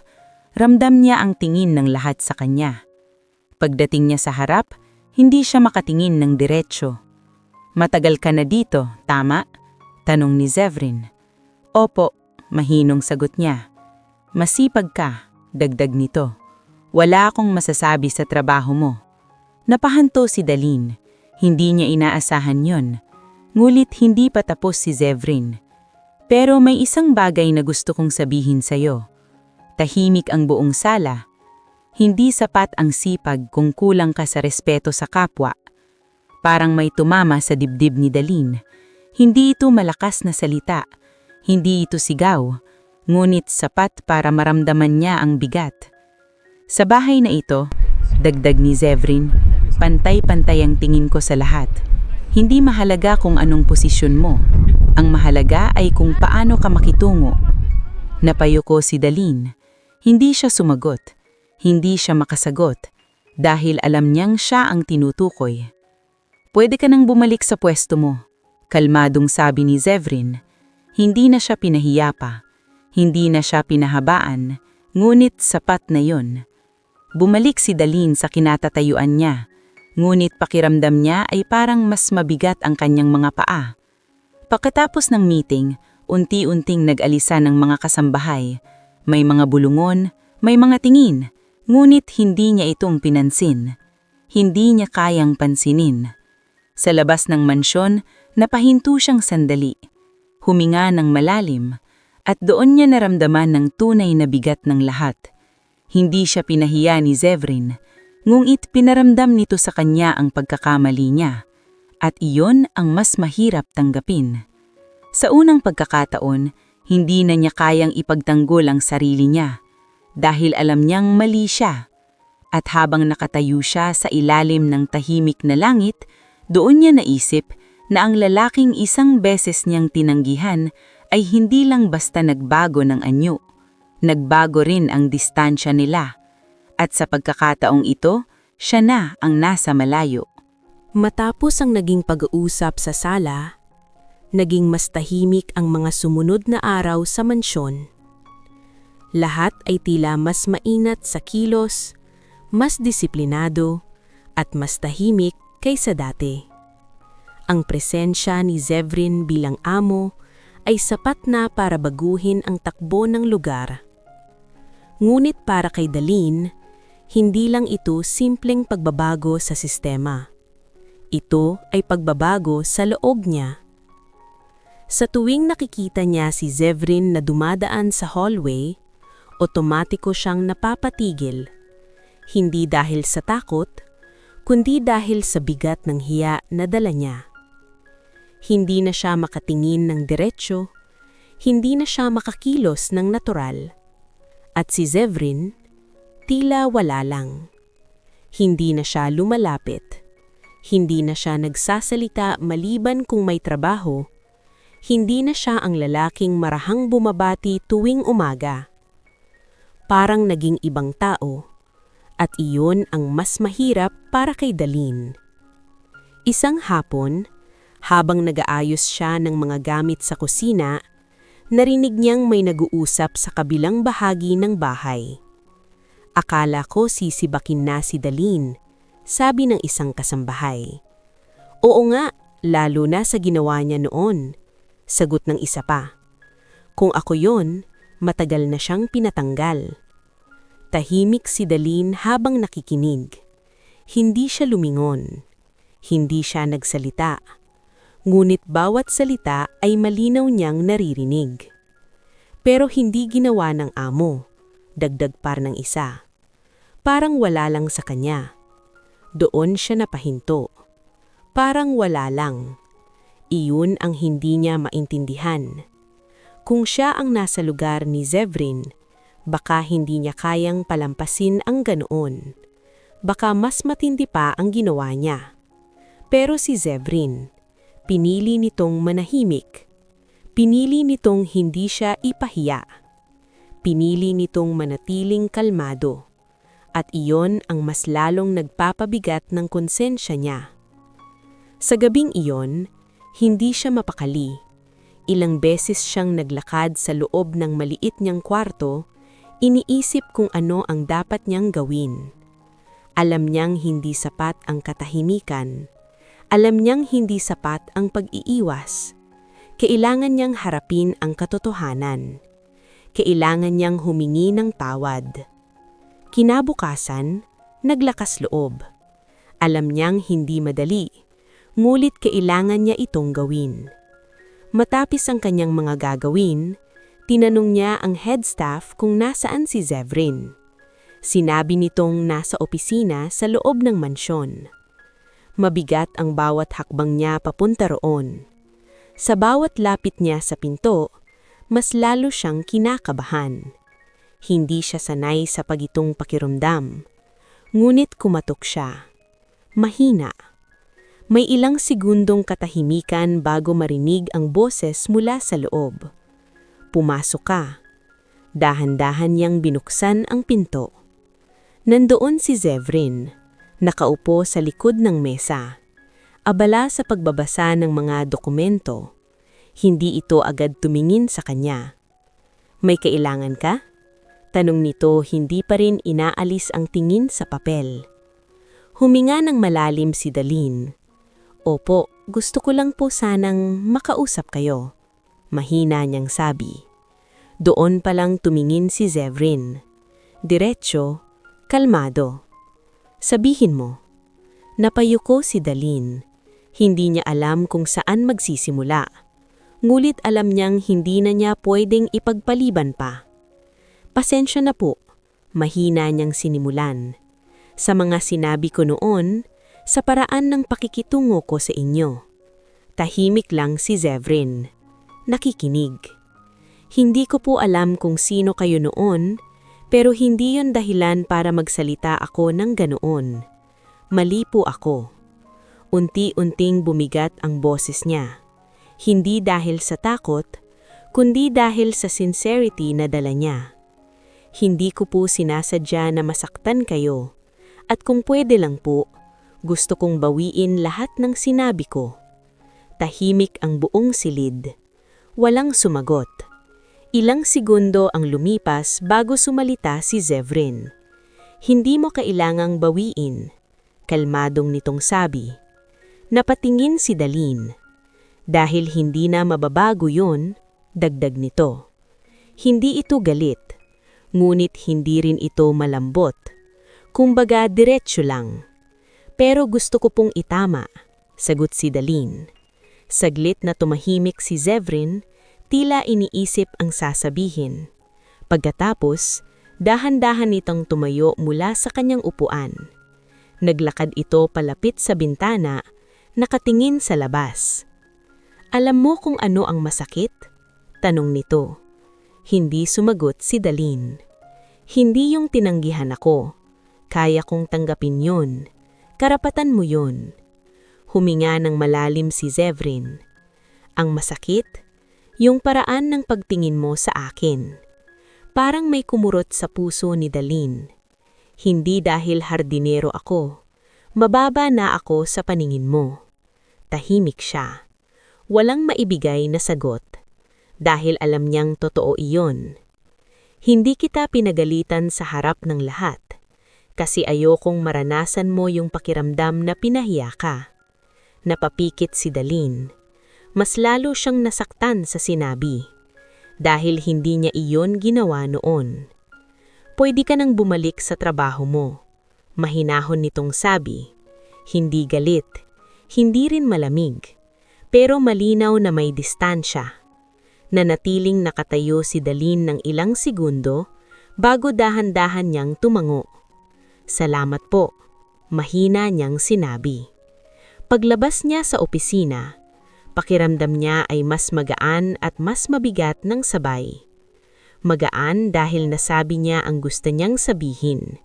Ramdam niya ang tingin ng lahat sa kanya. Pagdating niya sa harap, hindi siya makatingin ng diretsyo. Matagal ka na dito, tama? Tanong ni Zevrin. Opo, mahinong sagot niya. Masipag ka, dagdag nito. Wala akong masasabi sa trabaho mo. Napahanto si Daline. Hindi niya inaasahan yon. Ngulit hindi pa tapos si Zevrin. Pero may isang bagay na gusto kong sabihin sa'yo. Tahimik ang buong sala. Hindi sapat ang sipag kung kulang ka sa respeto sa kapwa. Parang may tumama sa dibdib ni Daline. Hindi ito malakas na salita. Hindi ito sigaw. Ngunit sapat para maramdaman niya ang bigat. Sa bahay na ito, dagdag ni Zevrin, pantay-pantay ang tingin ko sa lahat. Hindi mahalaga kung anong posisyon mo. Ang mahalaga ay kung paano ka makitungo. Napayuko si Daline. Hindi siya sumagot. Hindi siya makasagot. Dahil alam niyang siya ang tinutukoy. Pwede ka nang bumalik sa pwesto mo. Kalmadong sabi ni Zevrin. Hindi na siya pinahiya pa. Hindi na siya pinahabaan. Ngunit sapat na yon. Bumalik si Daline sa kinatatayuan niya. Ngunit pakiramdam niya ay parang mas mabigat ang kanyang mga paa. Pagkatapos ng meeting, unti-unting nag-alisa ng mga kasambahay. May mga bulungon, may mga tingin, ngunit hindi niya itong pinansin. Hindi niya kayang pansinin. Sa labas ng mansyon, napahinto siyang sandali. Huminga ng malalim, at doon niya naramdaman ng tunay na bigat ng lahat. Hindi siya pinahiya ni Zevrin, ngunit pinaramdam nito sa kanya ang pagkakamali niya. At iyon ang mas mahirap tanggapin. Sa unang pagkakataon, hindi na niya kayang ipagtanggol ang sarili niya dahil alam niyang mali siya. At habang nakatayo siya sa ilalim ng tahimik na langit, doon niya naisip na ang lalaking isang beses niyang tinanggihan ay hindi lang basta nagbago ng anyo. Nagbago rin ang distansya nila. At sa pagkakataong ito, siya na ang nasa malayo. Matapos ang naging pag-uusap sa sala, naging mas tahimik ang mga sumunod na araw sa mansyon. Lahat ay tila mas maingat sa kilos, mas disiplinado, at mas tahimik kaysa dati. Ang presensya ni Zevrin bilang amo ay sapat na para baguhin ang takbo ng lugar. Ngunit para kay Daline, hindi lang ito simpleng pagbabago sa sistema. Ito ay pagbabago sa loob niya. Sa tuwing nakikita niya si Zevrin na dumadaan sa hallway, otomatiko siyang napapatigil. Hindi dahil sa takot, kundi dahil sa bigat ng hiya na dala niya. Hindi na siya makatingin ng diretsyo, hindi na siya makakilos ng natural. At si Zevrin, tila wala lang. Hindi na siya lumalapit. Hindi na siya nagsasalita maliban kung may trabaho. Hindi na siya ang lalaking marahang bumabati tuwing umaga. Parang naging ibang tao. At iyon ang mas mahirap para kay Daleen. Isang hapon, habang nag-aayos siya ng mga gamit sa kusina, narinig niyang may nag-uusap sa kabilang bahagi ng bahay. Akala ko sisibakin na si Daleen, sabi ng isang kasambahay. Oo nga, lalo na sa ginawa niya noon, sagot ng isa pa. Kung ako yon, matagal na siyang pinatanggal. Tahimik si Daleen habang nakikinig. Hindi siya lumingon. Hindi siya nagsalita. Ngunit bawat salita ay malinaw niyang naririnig. Pero hindi ginawa ng amo, dagdag par ng isa. Parang wala lang sa kanya. Doon siya napahinto. Parang wala lang. Iyon ang hindi niya maintindihan. Kung siya ang nasa lugar ni Zevrin, baka hindi niya kayang palampasin ang ganoon. Baka mas matindi pa ang ginawa niya. Pero si Zevrin, pinili nitong manahimik. Pinili nitong hindi siya ipahiya. Pinili nitong manatiling kalmado. At iyon ang mas lalong nagpapabigat ng konsensya niya. Sa gabing iyon, hindi siya mapakali. Ilang beses siyang naglakad sa loob ng maliit niyang kwarto, iniisip kung ano ang dapat niyang gawin. Alam niyang hindi sapat ang katahimikan. Alam niyang hindi sapat ang pag-iiwas. Kailangan niyang harapin ang katotohanan. Kailangan niyang humingi ng tawad. Kinabukasan, naglakas loob. Alam niyang hindi madali, ngulit kailangan niya itong gawin. Matapis ang kanyang mga gagawin, tinanong niya ang head staff kung nasaan si Zevrin. Sinabi nitong nasa opisina sa loob ng mansyon. Mabigat ang bawat hakbang niya papunta roon. Sa bawat lapit niya sa pinto, mas lalo siyang kinakabahan. Hindi siya sanay sa pagitong pakiramdam. Ngunit kumatok siya. Mahina. May ilang segundong katahimikan bago marinig ang boses mula sa loob. Pumasok ka. Dahan-dahan niyang binuksan ang pinto. Nandoon si Zevrin, nakaupo sa likod ng mesa. Abala sa pagbabasa ng mga dokumento. Hindi ito agad tumingin sa kanya. May kailangan ka? Tanong nito, hindi pa rin inaalis ang tingin sa papel. Huminga ng malalim si Daleen. Opo, gusto ko lang po sanang makausap kayo. Mahina niyang sabi. Doon palang tumingin si Zevrin. Diretso, kalmado. Sabihin mo. Napayuko si Daleen. Hindi niya alam kung saan magsisimula. Ngulit alam niyang hindi na niya pwedeng ipagpaliban pa. Pasensya na po, mahina niyang sinimulan. Sa mga sinabi ko noon, sa paraan ng pakikitungo ko sa inyo. Tahimik lang si Zevrin. Nakikinig. Hindi ko po alam kung sino kayo noon, pero hindi yon dahilan para magsalita ako ng ganoon. Mali po ako. Unti-unting bumigat ang boses niya. Hindi dahil sa takot, kundi dahil sa sincerity na dala niya. Hindi ko po sinasadya na masaktan kayo, at kung pwede lang po, gusto kong bawiin lahat ng sinabi ko. Tahimik ang buong silid. Walang sumagot. Ilang segundo ang lumipas bago sumalita si Zevrin. Hindi mo kailangang bawiin. Kalmadong nitong sabi. Napatingin si Daleen. Dahil hindi na mababago yon, dagdag nito. Hindi ito galit, ngunit hindi rin ito malambot. Kumbaga diretsyo lang. Pero gusto ko pong itama, sagot si Daleen. Saglit na tumahimik si Zevrin, tila iniisip ang sasabihin. Pagkatapos, dahan-dahan itong tumayo mula sa kanyang upuan. Naglakad ito palapit sa bintana, nakatingin sa labas. Alam mo kung ano ang masakit? Tanong nito. Hindi sumagot si Daleen. Hindi yung tinanggihan ako. Kaya kong tanggapin yun. Karapatan mo yun. Huminga ng malalim si Zevrin. Ang masakit, yung paraan ng pagtingin mo sa akin. Parang may kumurot sa puso ni Daline. Hindi dahil hardinero ako. Mababa na ako sa paningin mo. Tahimik siya. Walang maibigay na sagot. Dahil alam niyang totoo iyon. Hindi kita pinagalitan sa harap ng lahat. Kasi ayokong maranasan mo yung pakiramdam na pinahiya ka. Napapikit si Daline. Mas lalo siyang nasaktan sa sinabi. Dahil hindi niya iyon ginawa noon. Pwede ka nang bumalik sa trabaho mo. Mahinahon nitong sabi. Hindi galit. Hindi rin malamig. Pero malinaw na may distansya. Nanatiling nakatayo si Daline ng ilang segundo bago dahan-dahan niyang tumango. Salamat po. Mahina niyang sinabi. Paglabas niya sa opisina, pakiramdam niya ay mas magaan at mas mabigat ng sabay. Magaan dahil nasabi niya ang gusto niyang sabihin.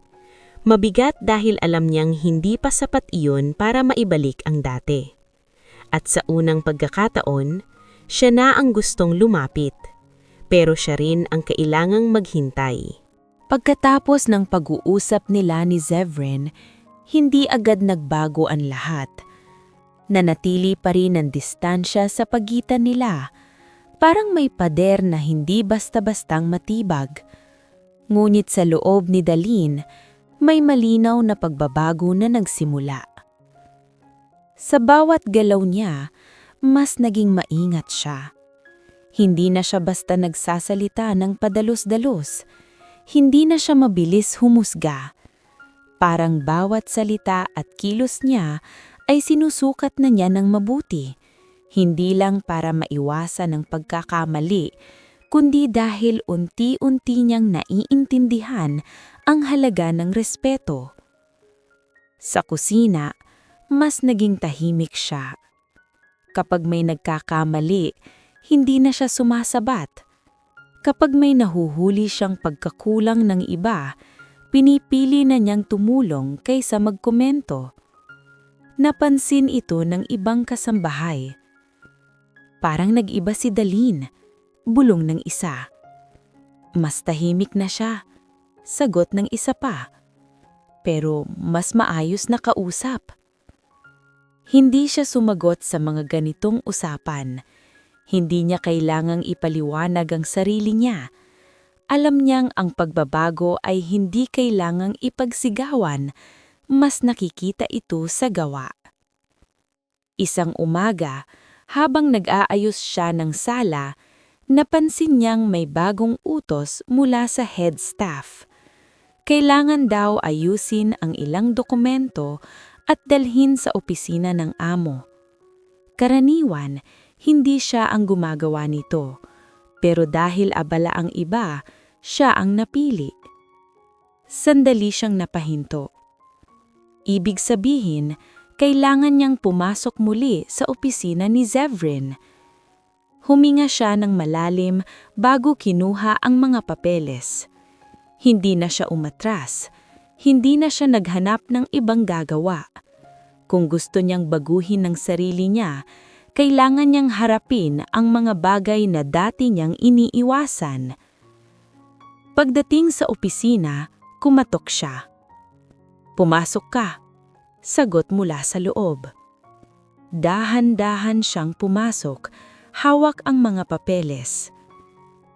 Mabigat dahil alam niyang hindi pa sapat iyon para maibalik ang dati. At sa unang pagkakataon, siya na ang gustong lumapit. Pero siya rin ang kailangang maghintay. Pagkatapos ng pag-uusap nila ni Zevrin, hindi agad nagbago ang lahat. Nanatili pa rin ang distansya sa pagitan nila. Parang may pader na hindi basta-bastang matibag. Ngunit sa loob ni Daline, may malinaw na pagbabago na nagsimula. Sa bawat galaw niya, mas naging maingat siya. Hindi na siya basta nagsasalita ng padalos-dalos. Hindi na siya mabilis humusga. Parang bawat salita at kilos niya ay sinusukat na niya ng mabuti. Hindi lang para maiwasan ang pagkakamali, kundi dahil unti-unti niyang naiintindihan ang halaga ng respeto. Sa kusina, mas naging tahimik siya. Kapag may nagkakamali, hindi na siya sumasabat. Kapag may nahuhuli siyang pagkakulang ng iba, pinipili na niyang tumulong kaysa magkomento. Napansin ito ng ibang kasambahay. Parang nag-iba si Daline, bulong ng isa. Mas tahimik na siya, sagot ng isa pa. Pero mas maayos na kausap. Hindi siya sumagot sa mga ganitong usapan. Hindi niya kailangang ipaliwanag ang sarili niya. Alam niyang ang pagbabago ay hindi kailangang ipagsigawan, mas nakikita ito sa gawa. Isang umaga, habang nag-aayos siya ng sala, napansin niyang may bagong utos mula sa head staff. Kailangan daw ayusin ang ilang dokumento at dalhin sa opisina ng amo. Karaniwan, hindi siya ang gumagawa nito, pero dahil abala ang iba, siya ang napili. Sandali siyang napahinto. Ibig sabihin, kailangan niyang pumasok muli sa opisina ni Zevrin. Huminga siya ng malalim bago kinuha ang mga papeles. Hindi na siya umatras. Hindi na siya naghanap ng ibang gagawa. Kung gusto niyang baguhin ang sarili niya, kailangan niyang harapin ang mga bagay na dati niyang iniiwasan. Pagdating sa opisina, kumatok siya. "Pumasok ka," sagot mula sa loob. Dahan-dahan siyang pumasok, hawak ang mga papeles.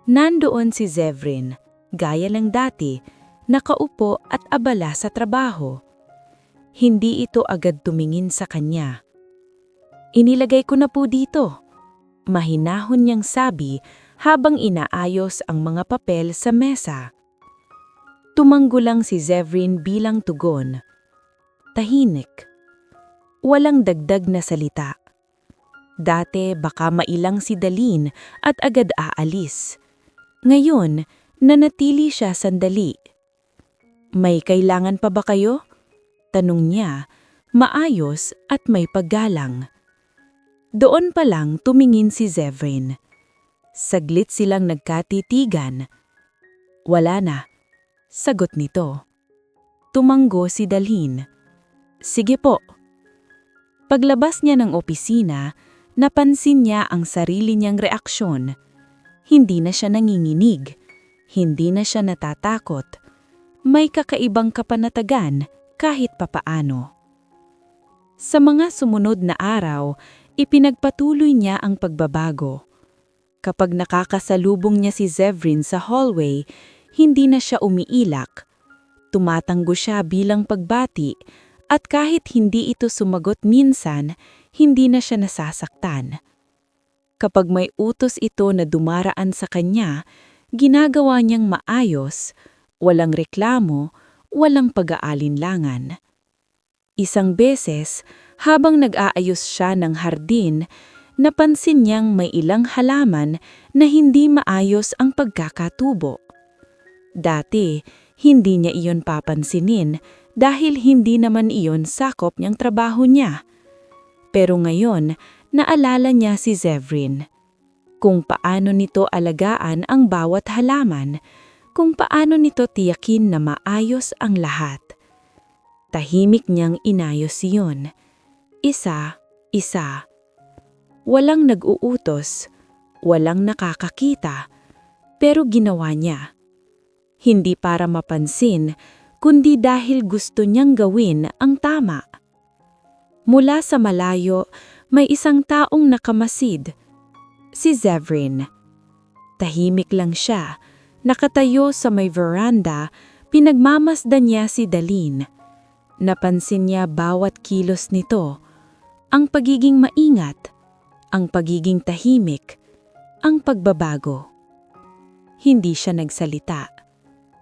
Nandoon si Zevrin, gaya lang dati, nakaupo at abala sa trabaho. Hindi ito agad tumingin sa kanya. "Inilagay ko na po dito," mahinahon niyang sabi habang inaayos ang mga papel sa mesa. Tumanggo lang si Zevrin bilang tugon. Tahimik. Walang dagdag na salita. Dati baka mailang si Daline at agad aalis. Ngayon, nanatili siya sandali. "May kailangan pa ba kayo?" tanong niya, maayos at may paggalang. Doon pa lang tumingin si Zevrin. Saglit silang nagkatitigan. "Wala na," Sagot nito. Tumanggo si Dalhin. Sige po. Paglabas niya ng opisina, napansin niya ang sarili niyang reaksyon. Hindi na siya nanginginig. Hindi na siya natatakot. May kakaibang kapanatagan kahit papaano. Sa mga sumunod na araw, ipinagpatuloy niya ang pagbabago. Kapag nakakasalubong niya si Zevrin sa hallway, hindi na siya umiilak. Tumatanggo siya bilang pagbati at kahit hindi ito sumagot minsan, hindi na siya nasasaktan. Kapag may utos ito na dumaraan sa kanya, ginagawa niyang maayos, walang reklamo, walang pag-aalinlangan. Isang beses, habang nag-aayos siya ng hardin, napansin niyang may ilang halaman na hindi maayos ang pagkakatubo. Dati, hindi niya iyon papansinin dahil hindi naman iyon sakop niyang trabaho niya. Pero ngayon, naalala niya si Zevrin. Kung paano nito alagaan ang bawat halaman, kung paano nito tiyakin na maayos ang lahat. Tahimik niyang inayos iyon. Isa-isa. Walang nag-uutos, walang nakakakita, pero ginawa niya. Hindi para mapansin, kundi dahil gusto niyang gawin ang tama. Mula sa malayo, may isang taong nakamasid. Si Zevrin. Tahimik lang siya, nakatayo sa may veranda, pinagmamasdan niya si Dalhin. Napansin niya bawat kilos nito, ang pagiging maingat, ang pagiging tahimik, ang pagbabago. Hindi siya nagsalita,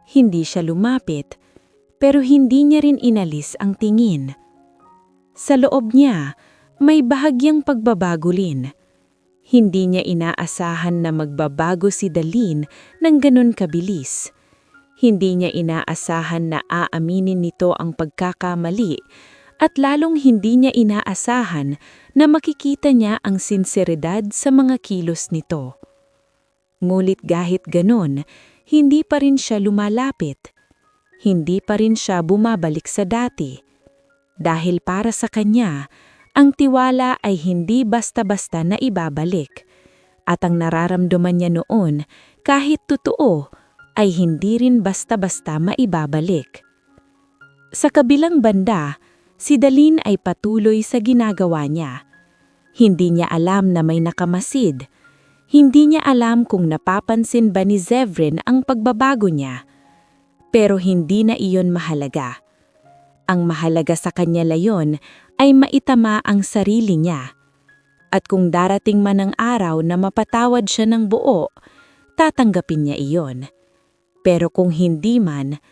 hindi siya lumapit, pero hindi niya rin inalis ang tingin. Sa loob niya, may bahagyang pagbabago rin. Hindi niya inaasahan na magbabago si Dalhin ng ganun kabilis. Hindi niya inaasahan na aaminin nito ang pagkakamali at lalong hindi niya inaasahan na makikita niya ang sinseridad sa mga kilos nito. Ngulit kahit ganun, hindi pa rin siya lumalapit. Hindi pa rin siya bumabalik sa dati. Dahil para sa kanya, ang tiwala ay hindi basta-basta na ibabalik. At ang nararamdaman niya noon, kahit totoo, ay hindi rin basta-basta maibabalik. Sa kabilang banda, si Dalhin ay patuloy sa ginagawa niya. Hindi niya alam na may nakamasid. Hindi niya alam kung napapansin ba ni Zevrin ang pagbabago niya. Pero hindi na iyon mahalaga. Ang mahalaga sa kanya layon ay maitama ang sarili niya. At kung darating man ang araw na mapatawad siya ng buo, tatanggapin niya iyon. Pero kung hindi man,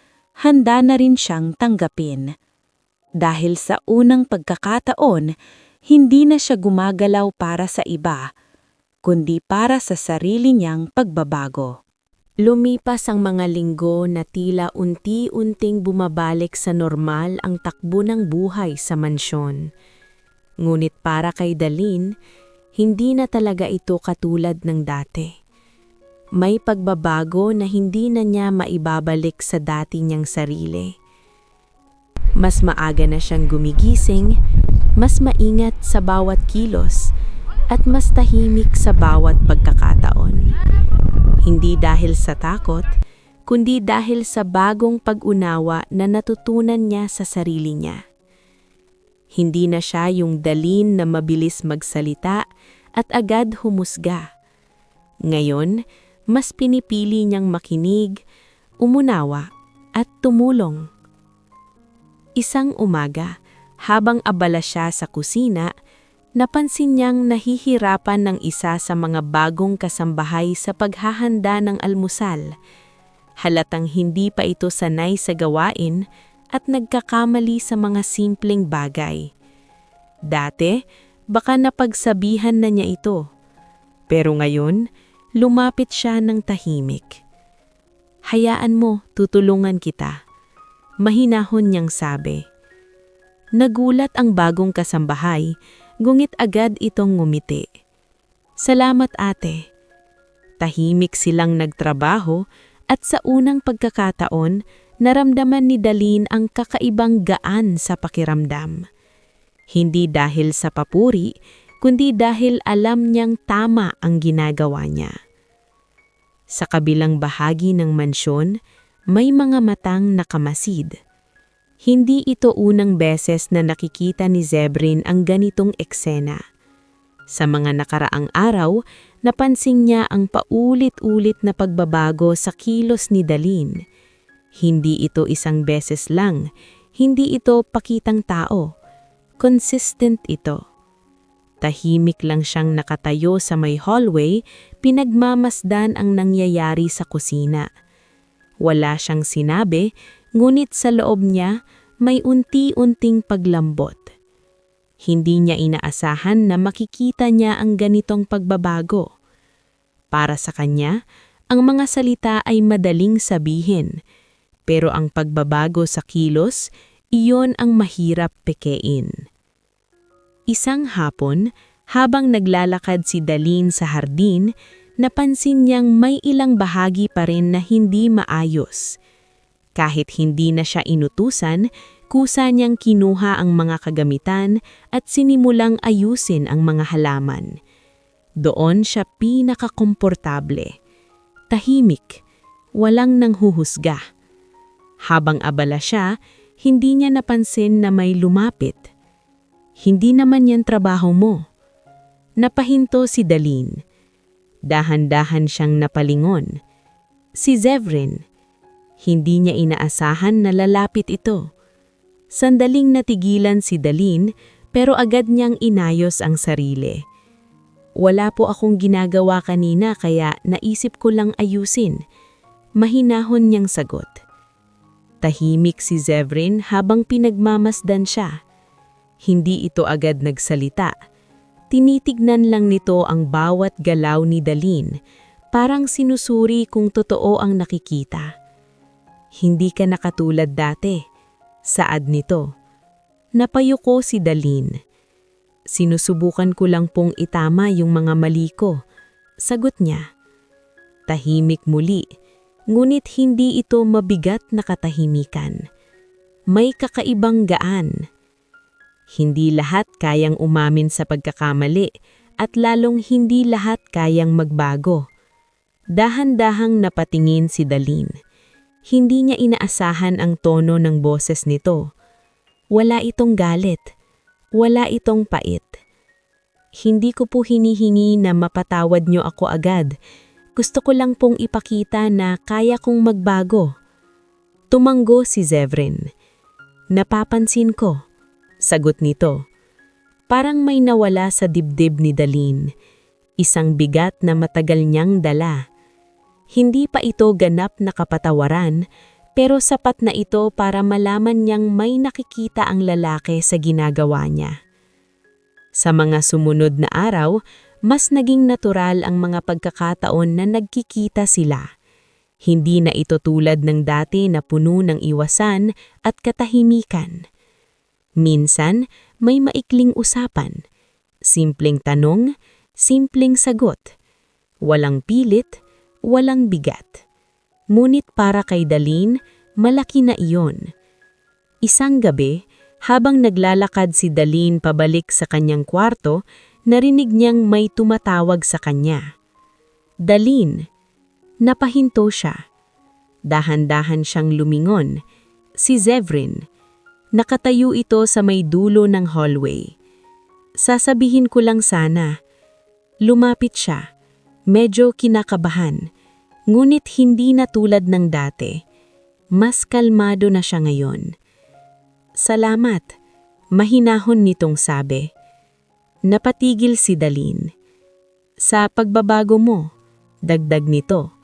handa na rin siyang tanggapin. Dahil sa unang pagkakataon, hindi na siya gumagalaw para sa iba, kundi para sa sarili niyang pagbabago. Lumipas ang mga linggo na tila unti-unting bumabalik sa normal ang takbo ng buhay sa mansyon. Ngunit para kay Dalhin, hindi na talaga ito katulad ng dati. May pagbabago na hindi na niya maibabalik sa dati niyang sarili. Mas maaga na siyang gumigising, mas maingat sa bawat kilos, at mas tahimik sa bawat pagkakataon. Hindi dahil sa takot, kundi dahil sa bagong pag-unawa na natutunan niya sa sarili niya. Hindi na siya yung Dalhin na mabilis magsalita at agad humusga. Ngayon, mas pinipili niyang makinig, umunawa, at tumulong. Isang umaga, habang abala siya sa kusina, napansin niyang nahihirapan ng isa sa mga bagong kasambahay sa paghahanda ng almusal. Halatang hindi pa ito sanay sa gawain at nagkakamali sa mga simpleng bagay. Dati, baka napagsabihan na niya ito. Pero ngayon, lumapit siya ng tahimik. "Hayaan mo, tutulungan kita," mahinahon niyang sabi. Nagulat ang bagong kasambahay, gungit agad itong ngumiti. "Salamat ate." Tahimik silang nagtrabaho at sa unang pagkakataon, naramdaman ni Daline ang kakaibang gaan sa pakiramdam. Hindi dahil sa papuri, kundi dahil alam niyang tama ang ginagawa niya. Sa kabilang bahagi ng mansyon, may mga matang nakamasid. Hindi ito unang beses na nakikita ni Zebrin ang ganitong eksena. Sa mga nakaraang araw, napansin niya ang paulit-ulit na pagbabago sa kilos ni Daline. Hindi ito isang beses lang, hindi ito pakitang tao. Consistent ito. Tahimik lang siyang nakatayo sa may hallway, pinagmamasdan ang nangyayari sa kusina. Wala siyang sinabi, ngunit sa loob niya may unti-unting paglambot. Hindi niya inaasahan na makikita niya ang ganitong pagbabago. Para sa kanya, ang mga salita ay madaling sabihin, pero ang pagbabago sa kilos, iyon ang mahirap pekein. Isang hapon, habang naglalakad si Daline sa hardin, napansin niyang may ilang bahagi pa rin na hindi maayos. Kahit hindi na siya inutusan, kusa niyang kinuha ang mga kagamitan at sinimulang ayusin ang mga halaman. Doon siya pinakakomportable. Tahimik, walang nanghuhusga. Habang abala siya, hindi niya napansin na may lumapit. Hindi naman yan trabaho mo. Napahinto si Daline. Dahan-dahan siyang napalingon. Si Zevrin. Hindi niya inaasahan na lalapit ito. Sandaling natigilan si Daline pero agad niyang inayos ang sarili. Wala po akong ginagawa kanina kaya naisip ko lang ayusin. Mahinahon niyang sagot. Tahimik si Zevrin habang pinagmamasdan siya. Hindi ito agad nagsalita. Tinitignan lang nito ang bawat galaw ni Daline, parang sinusuri kung totoo ang nakikita. Hindi ka nakatulad dati. Saad nito. Napayuko si Daline. Sinusubukan ko lang pong itama yung mga mali ko. Sagot niya. Tahimik muli, ngunit hindi ito mabigat na katahimikan. May kakaibang gaan. Hindi lahat kayang umamin sa pagkakamali at lalong hindi lahat kayang magbago. Dahan-dahang napatingin si Daline. Hindi niya inaasahan ang tono ng boses nito. Wala itong galit. Wala itong pait. Hindi ko po hinihingi na mapatawad niyo ako agad. Gusto ko lang pong ipakita na kaya kong magbago. Tumanggo si Zevrin. Napapansin ko. Sagot nito. Parang may nawala sa dibdib ni Daline. Isang bigat na matagal niyang dala. Hindi pa ito ganap na kapatawaran, pero sapat na ito para malaman niyang may nakikita ang lalaki sa ginagawa niya. Sa mga sumunod na araw, mas naging natural ang mga pagkakataon na nagkikita sila. Hindi na ito tulad ng dati na puno ng iwasan at katahimikan. Minsan, may maikling usapan. Simpleng tanong, simpleng sagot. Walang pilit, walang bigat. Ngunit para kay Daline, malaki na iyon. Isang gabi, habang naglalakad si Daline pabalik sa kanyang kwarto, narinig niyang may tumatawag sa kanya. Daline. Napahinto siya. Dahan-dahan siyang lumingon. Si Zevrin. Nakatayo ito sa may dulo ng hallway. Sasabihin ko lang sana. Lumapit siya. Medyo kinakabahan. Ngunit hindi na tulad ng dati. Mas kalmado na siya ngayon. Salamat. Mahinahon nitong sabi. Napatigil si Daline. Sa pagbabago mo, dagdag nito.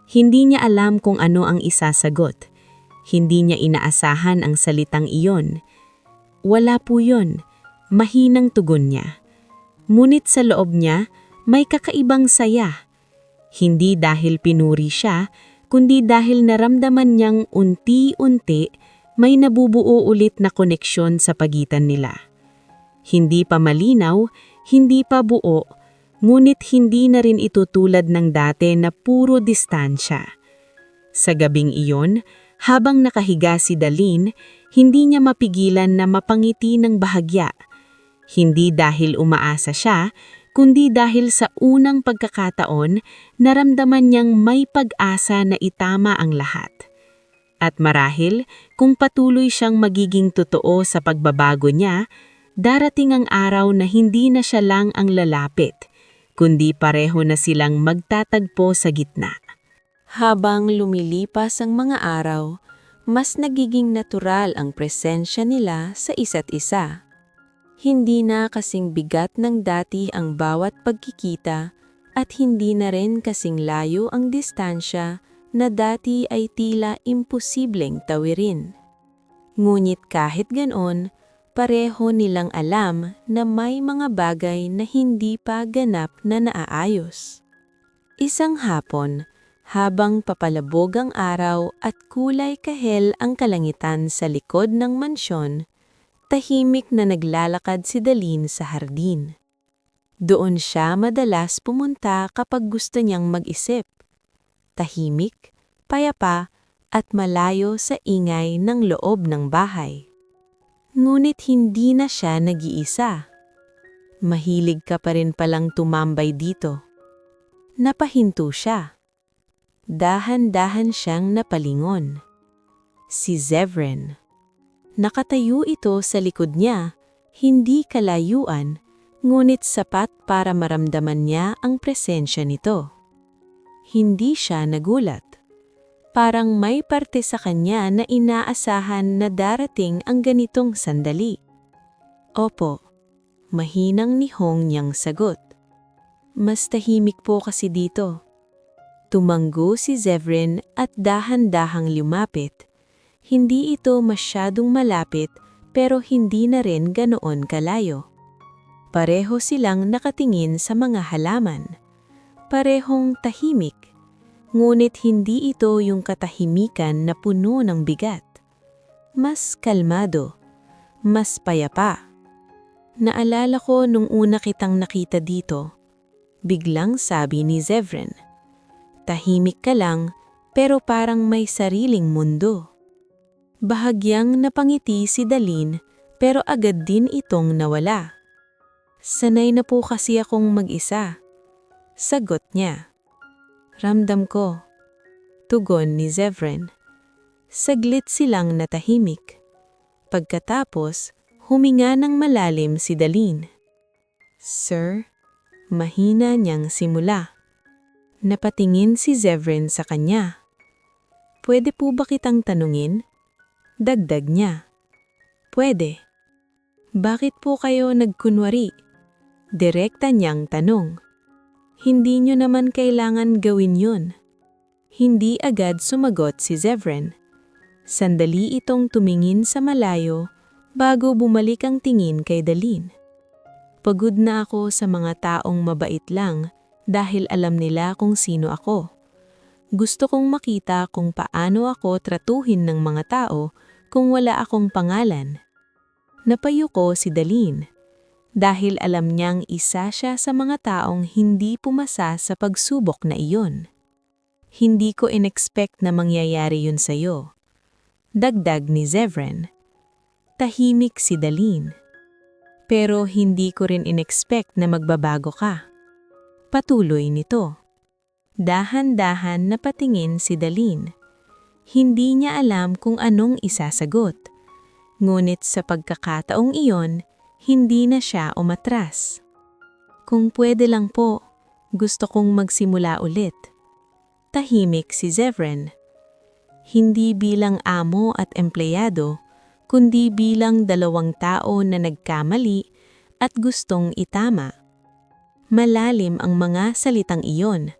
Hindi niya alam kung ano ang isasagot. Hindi niya inaasahan ang salitang iyon. Wala po yun. Mahinang tugon niya. Ngunit sa loob niya, may kakaibang saya. Hindi dahil pinuri siya, kundi dahil naramdaman niyang unti-unti may nabubuo ulit na koneksyon sa pagitan nila. Hindi pa malinaw, hindi pa buo, ngunit hindi na rin ito tulad ng dati na puro distansya. Sa gabing iyon, Habang nakahiga si Daline, hindi niya mapigilan na mapangiti ng bahagya. Hindi dahil umaasa siya, kundi dahil sa unang pagkakataon, naramdaman niyang may pag-asa na itama ang lahat. At marahil, kung patuloy siyang magiging totoo sa pagbabago niya, darating ang araw na hindi na siya lang ang lalapit, kundi pareho na silang magtatagpo sa gitna. Habang lumilipas ang mga araw, mas nagiging natural ang presensya nila sa isa't isa. Hindi na kasing bigat ng dati ang bawat pagkikita at hindi na rin kasing layo ang distansya na dati ay tila imposibleng tawirin. Ngunit kahit ganoon, pareho nilang alam na may mga bagay na hindi pa ganap na naaayos. Isang hapon, habang papalabog ang araw at kulay kahel ang kalangitan sa likod ng mansyon, tahimik na naglalakad si Daline sa hardin. Doon siya madalas pumunta kapag gusto niyang mag-isip. Tahimik, payapa, at malayo sa ingay ng loob ng bahay. Ngunit hindi na siya nag-iisa. Mahilig ka pa rin palang tumambay dito. Napahinto siya. Dahan-dahan siyang napalingon. Si Zevran. Nakatayo ito sa likod niya, hindi kalayuan, ngunit sapat para maramdaman niya ang presensya nito. Hindi siya nagulat. Parang may parte sa kanya na inaasahan na darating ang ganitong sandali. Opo, mahinang nihong niyang sagot. Mas tahimik po kasi dito. Tumanggo si Zevran at dahan-dahang lumapit. Hindi ito masyadong malapit pero hindi na rin ganoon kalayo. Pareho silang nakatingin sa mga halaman. Parehong tahimik. Ngunit hindi ito yung katahimikan na puno ng bigat. Mas kalmado. Mas payapa. Naalala ko nung una kitang nakita dito. Biglang sabi ni Zevran. Tahimik ka lang pero parang may sariling mundo. Bahagyang napangiti si Daline pero agad din itong nawala. Sanay na po kasi akong mag-isa. Sagot niya. Ramdam ko. Tugon ni Zevran. Saglit silang natahimik. Pagkatapos, huminga ng malalim si Daline. Sir, mahina niyang simula. Napatingin si Zevran sa kanya. Pwede po ba kitang tanungin? Dagdag niya. Pwede. Bakit po kayo nagkunwari? Direkta niyang tanong. Hindi niyo naman kailangan gawin yun. Hindi agad sumagot si Zevran. Sandali itong tumingin sa malayo bago bumalik ang tingin kay Daline. Pagod na ako sa mga taong mabait lang dahil alam nila kung sino ako. Gusto kong makita kung paano ako tratuhin ng mga tao kung wala akong pangalan. Napayuko si Daline dahil alam niyang isa siya sa mga taong hindi pumasa sa pagsubok na iyon. Hindi ko in-expect na mangyayari yun sa'yo. Dagdag ni Zevran. Tahimik si Daline. Pero hindi ko rin in-expect na magbabago ka. Patuloy nito. Dahan-dahan napatingin si Daline. Hindi niya alam kung anong isasagot. Ngunit sa pagkakataong iyon, hindi na siya umatras. Kung pwede lang po, gusto kong magsimula ulit. Tahimik si Zevran. Hindi bilang amo at empleyado, kundi bilang dalawang tao na nagkamali at gustong itama. Malalim ang mga salitang iyon.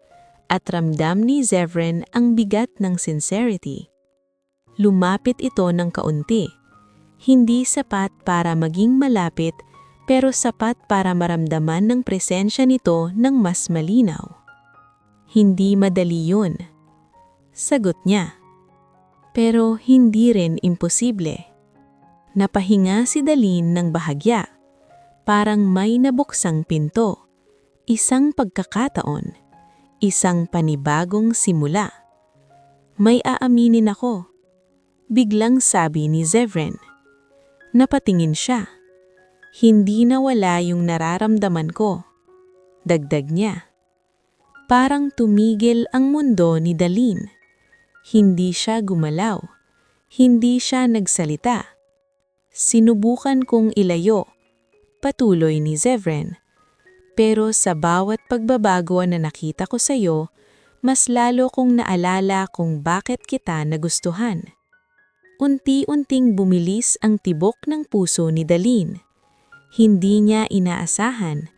At ramdam ni Zevran ang bigat ng sincerity. Lumapit ito ng kaunti. Hindi sapat para maging malapit, pero sapat para maramdaman ng presensya nito ng mas malinaw. Hindi madali yun. Sagot niya. Pero hindi rin imposible. Napahinga si Daline ng bahagya. Parang may nabuksang pinto. Isang pagkakataon. Isang panibagong simula. May aaminin ako. Biglang sabi ni Zevran. Napatingin siya. Hindi nawala yung nararamdaman ko. Dagdag niya. Parang tumigil ang mundo ni Daline. Hindi siya gumalaw. Hindi siya nagsalita. Sinubukan kong ilayo. Patuloy ni Zevran. Pero sa bawat pagbabago na nakita ko sa'yo, mas lalo kong naalala kung bakit kita nagustuhan. Unti-unting bumilis ang tibok ng puso ni Daline. Hindi niya inaasahan,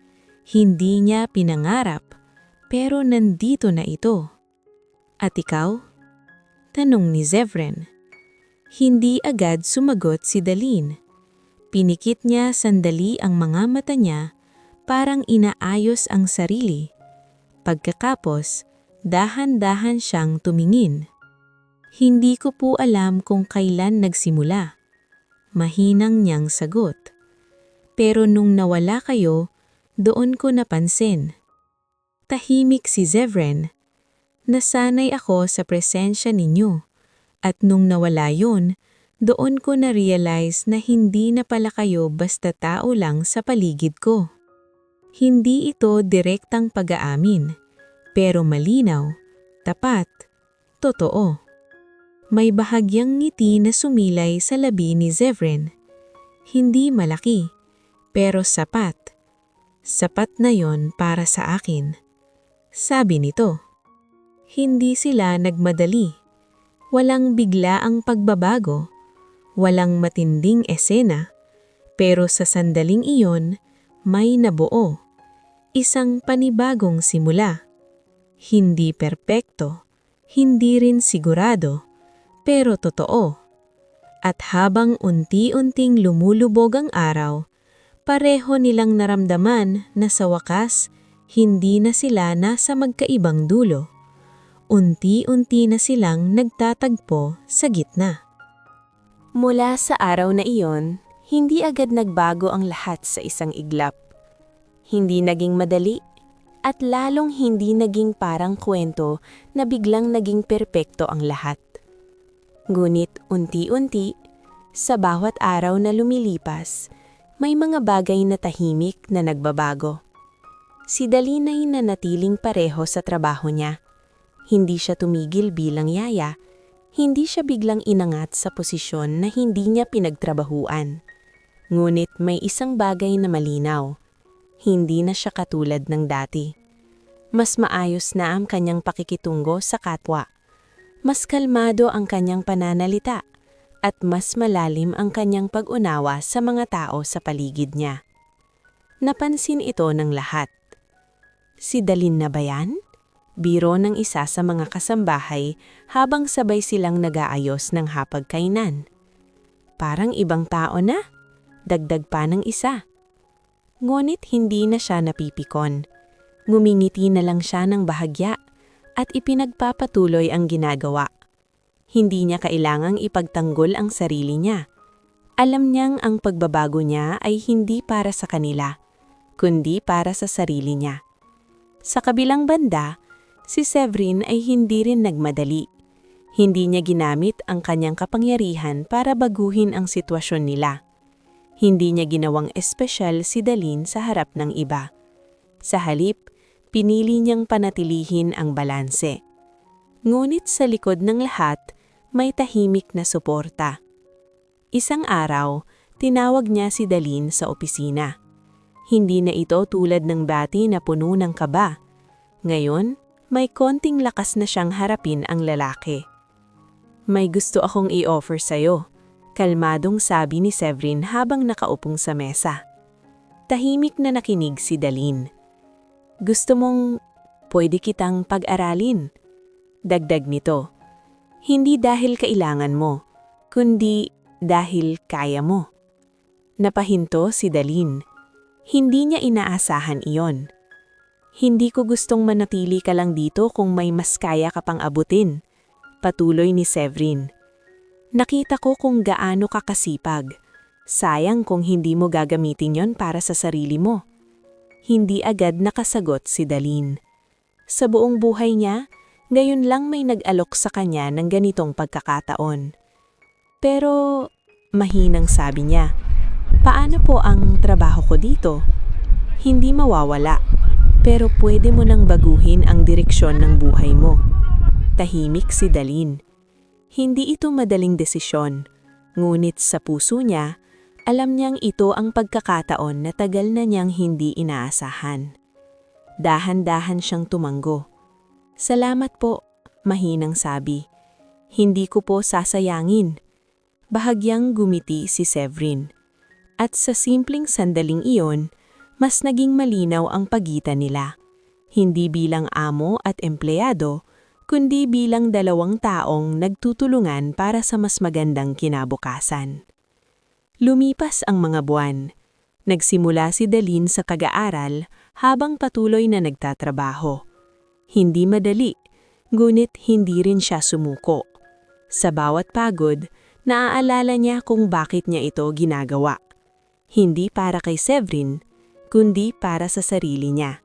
hindi niya pinangarap, pero nandito na ito. At ikaw? Tanong ni Zevran. Hindi agad sumagot si Daline. Pinikit niya sandali ang mga mata niya, parang inaayos ang sarili. Pagkatapos, dahan-dahan siyang tumingin. Hindi ko po alam kung kailan nagsimula. Mahinang niyang sagot. Pero nung nawala kayo, doon ko napansin. Tahimik si Zevran. Nasanay ako sa presensya ninyo. At nung nawala yun, doon ko na-realize na hindi na pala kayo basta tao lang sa paligid ko. Hindi ito direktang pag-aamin, pero malinaw, tapat, totoo. May bahagyang ngiti na sumilay sa labi ni Zevran. Hindi malaki, pero sapat. Sapat na yon para sa akin. Sabi nito. Hindi sila nagmadali. Walang bigla ang pagbabago. Walang matinding esena. Pero sa sandaling iyon, may nabuo. Isang panibagong simula. Hindi perpekto, hindi rin sigurado, pero totoo. At habang unti-unting lumulubog ang araw, pareho nilang naramdaman na sa wakas, hindi na sila nasa magkaibang dulo. Unti-unti na silang nagtatagpo sa gitna. Mula sa araw na iyon, hindi agad nagbago ang lahat sa isang iglap. Hindi naging madali, at lalong hindi naging parang kwento na biglang naging perpekto ang lahat. Ngunit unti-unti, sa bawat araw na lumilipas, may mga bagay na tahimik na nagbabago. Si Daline ay nanatiling pareho sa trabaho niya. Hindi siya tumigil bilang yaya, hindi siya biglang inangat sa posisyon na hindi niya pinagtrabahuan. Ngunit may isang bagay na malinaw. Hindi na siya katulad ng dati. Mas maayos na ang kanyang pakikitungo sa kapwa. Mas kalmado ang kanyang pananalita at mas malalim ang kanyang pag-unawa sa mga tao sa paligid niya. Napansin ito ng lahat. Si Daline na ba yan? Biro ng isa sa mga kasambahay habang sabay silang nag-aayos ng hapagkainan. Parang ibang tao na? Dagdag pa ng isa. Ngunit hindi na siya napipikon. Ngumingiti na lang siya ng bahagya at ipinagpapatuloy ang ginagawa. Hindi niya kailangang ipagtanggol ang sarili niya. Alam niyang ang pagbabago niya ay hindi para sa kanila, kundi para sa sarili niya. Sa kabilang banda, si Zevran ay hindi rin nagmadali. Hindi niya ginamit ang kanyang kapangyarihan para baguhin ang sitwasyon nila. Hindi niya ginawang espesyal si Daline sa harap ng iba. Sa halip, pinili niyang panatilihin ang balanse. Ngunit sa likod ng lahat, may tahimik na suporta. Isang araw, tinawag niya si Daline sa opisina. Hindi na ito tulad ng dati na puno ng kaba. Ngayon, may konting lakas na siyang harapin ang lalaki. May gusto akong i-offer sa'yo. Kalmadong sabi ni Zevran habang nakaupong sa mesa. Tahimik na nakinig si Daline. Gusto mong pwede kitang pag-aralin? Dagdag nito. Hindi dahil kailangan mo, kundi dahil kaya mo. Napahinto si Daline. Hindi niya inaasahan iyon. Hindi ko gustong manatili ka lang dito kung may mas kaya ka pang abutin. Patuloy ni Zevran. Nakita ko kung gaano ka kasipag. Sayang kung hindi mo gagamitin yon para sa sarili mo. Hindi agad nakasagot si Daline. Sa buong buhay niya, ngayon lang may nag-alok sa kanya ng ganitong pagkakataon. Pero, mahinang sabi niya, paano po ang trabaho ko dito? Hindi mawawala, pero pwede mo nang baguhin ang direksyon ng buhay mo. Tahimik si Dalin. Hindi ito madaling desisyon, ngunit sa puso niya, alam niyang ito ang pagkakataon na tagal na niyang hindi inaasahan. Dahan-dahan siyang tumanggo. Salamat po, mahinang sabi. Hindi ko po sasayangin. Bahagyang gumiti si Severin. At sa simpleng sandaling iyon, mas naging malinaw ang pagitan nila. Hindi bilang amo at empleyado, kundi bilang dalawang taong nagtutulungan para sa mas magandang kinabukasan. Lumipas ang mga buwan. Nagsimula si Dalin sa pag-aaral habang patuloy na nagtatrabaho. Hindi madali, ngunit hindi rin siya sumuko. Sa bawat pagod, naaalala niya kung bakit niya ito ginagawa. Hindi para kay Severin, kundi para sa sarili niya.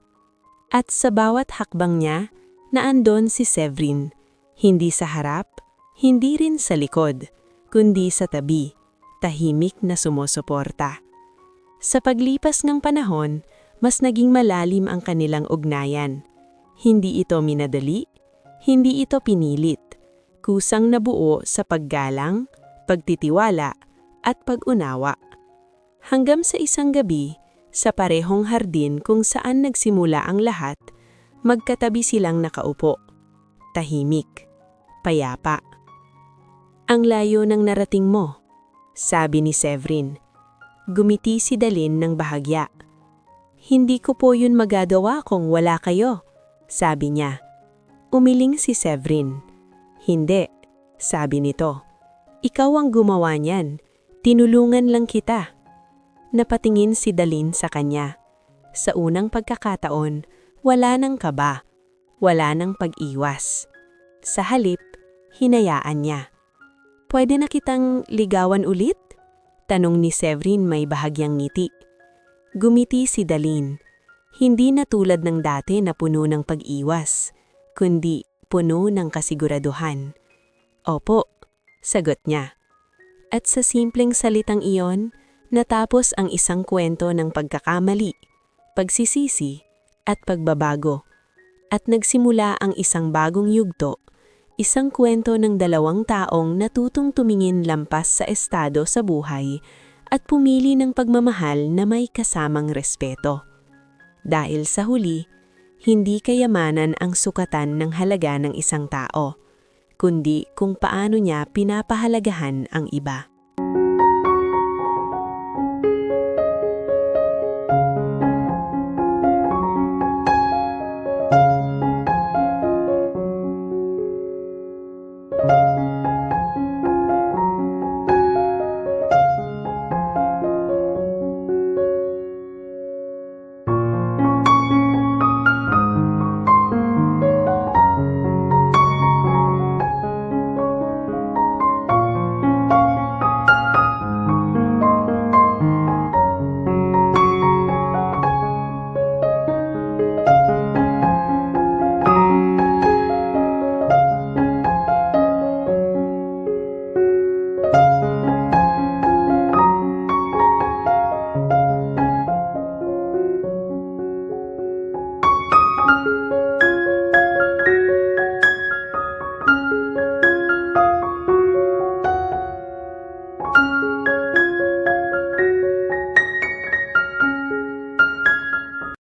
At sa bawat hakbang niya, naandon si Severin, hindi sa harap, hindi rin sa likod, kundi sa tabi, tahimik na sumusuporta. Sa paglipas ng panahon, mas naging malalim ang kanilang ugnayan. Hindi ito minadali, hindi ito pinilit, kusang nabuo sa paggalang, pagtitiwala, at pag-unawa. Hanggang sa isang gabi, sa parehong hardin kung saan nagsimula ang lahat, magkatabi silang nakaupo. Tahimik, payapa. Ang layo ng narating mo, sabi ni Severin. Gumiti si Dalin ng bahagya. Hindi ko po yun magagawa kung wala kayo, sabi niya. Umiling si Severin. Hindi, sabi nito. Ikaw ang gumawa niyan. Tinulungan lang kita. Napatingin si Dalin sa kanya. Sa unang pagkakataon, wala nang kaba, wala nang pag-iwas. Sa halip, hinayaan niya. Pwede na kitang ligawan ulit? Tanong ni Severin may bahagyang ngiti. Gumiti si Dalin. Hindi na tulad ng dati na puno ng pag-iwas, kundi puno ng kasiguraduhan. Opo, sagot niya. At sa simpleng salitang iyon, natapos ang isang kwento ng pagkakamali, pagsisisi, at pagbabago. At nagsimula ang isang bagong yugto, isang kwento ng dalawang taong natutong tumingin lampas sa estado sa buhay at pumili ng pagmamahal na may kasamang respeto. Dahil sa huli, hindi kayamanan ang sukatan ng halaga ng isang tao, kundi kung paano niya pinapahalagahan ang iba.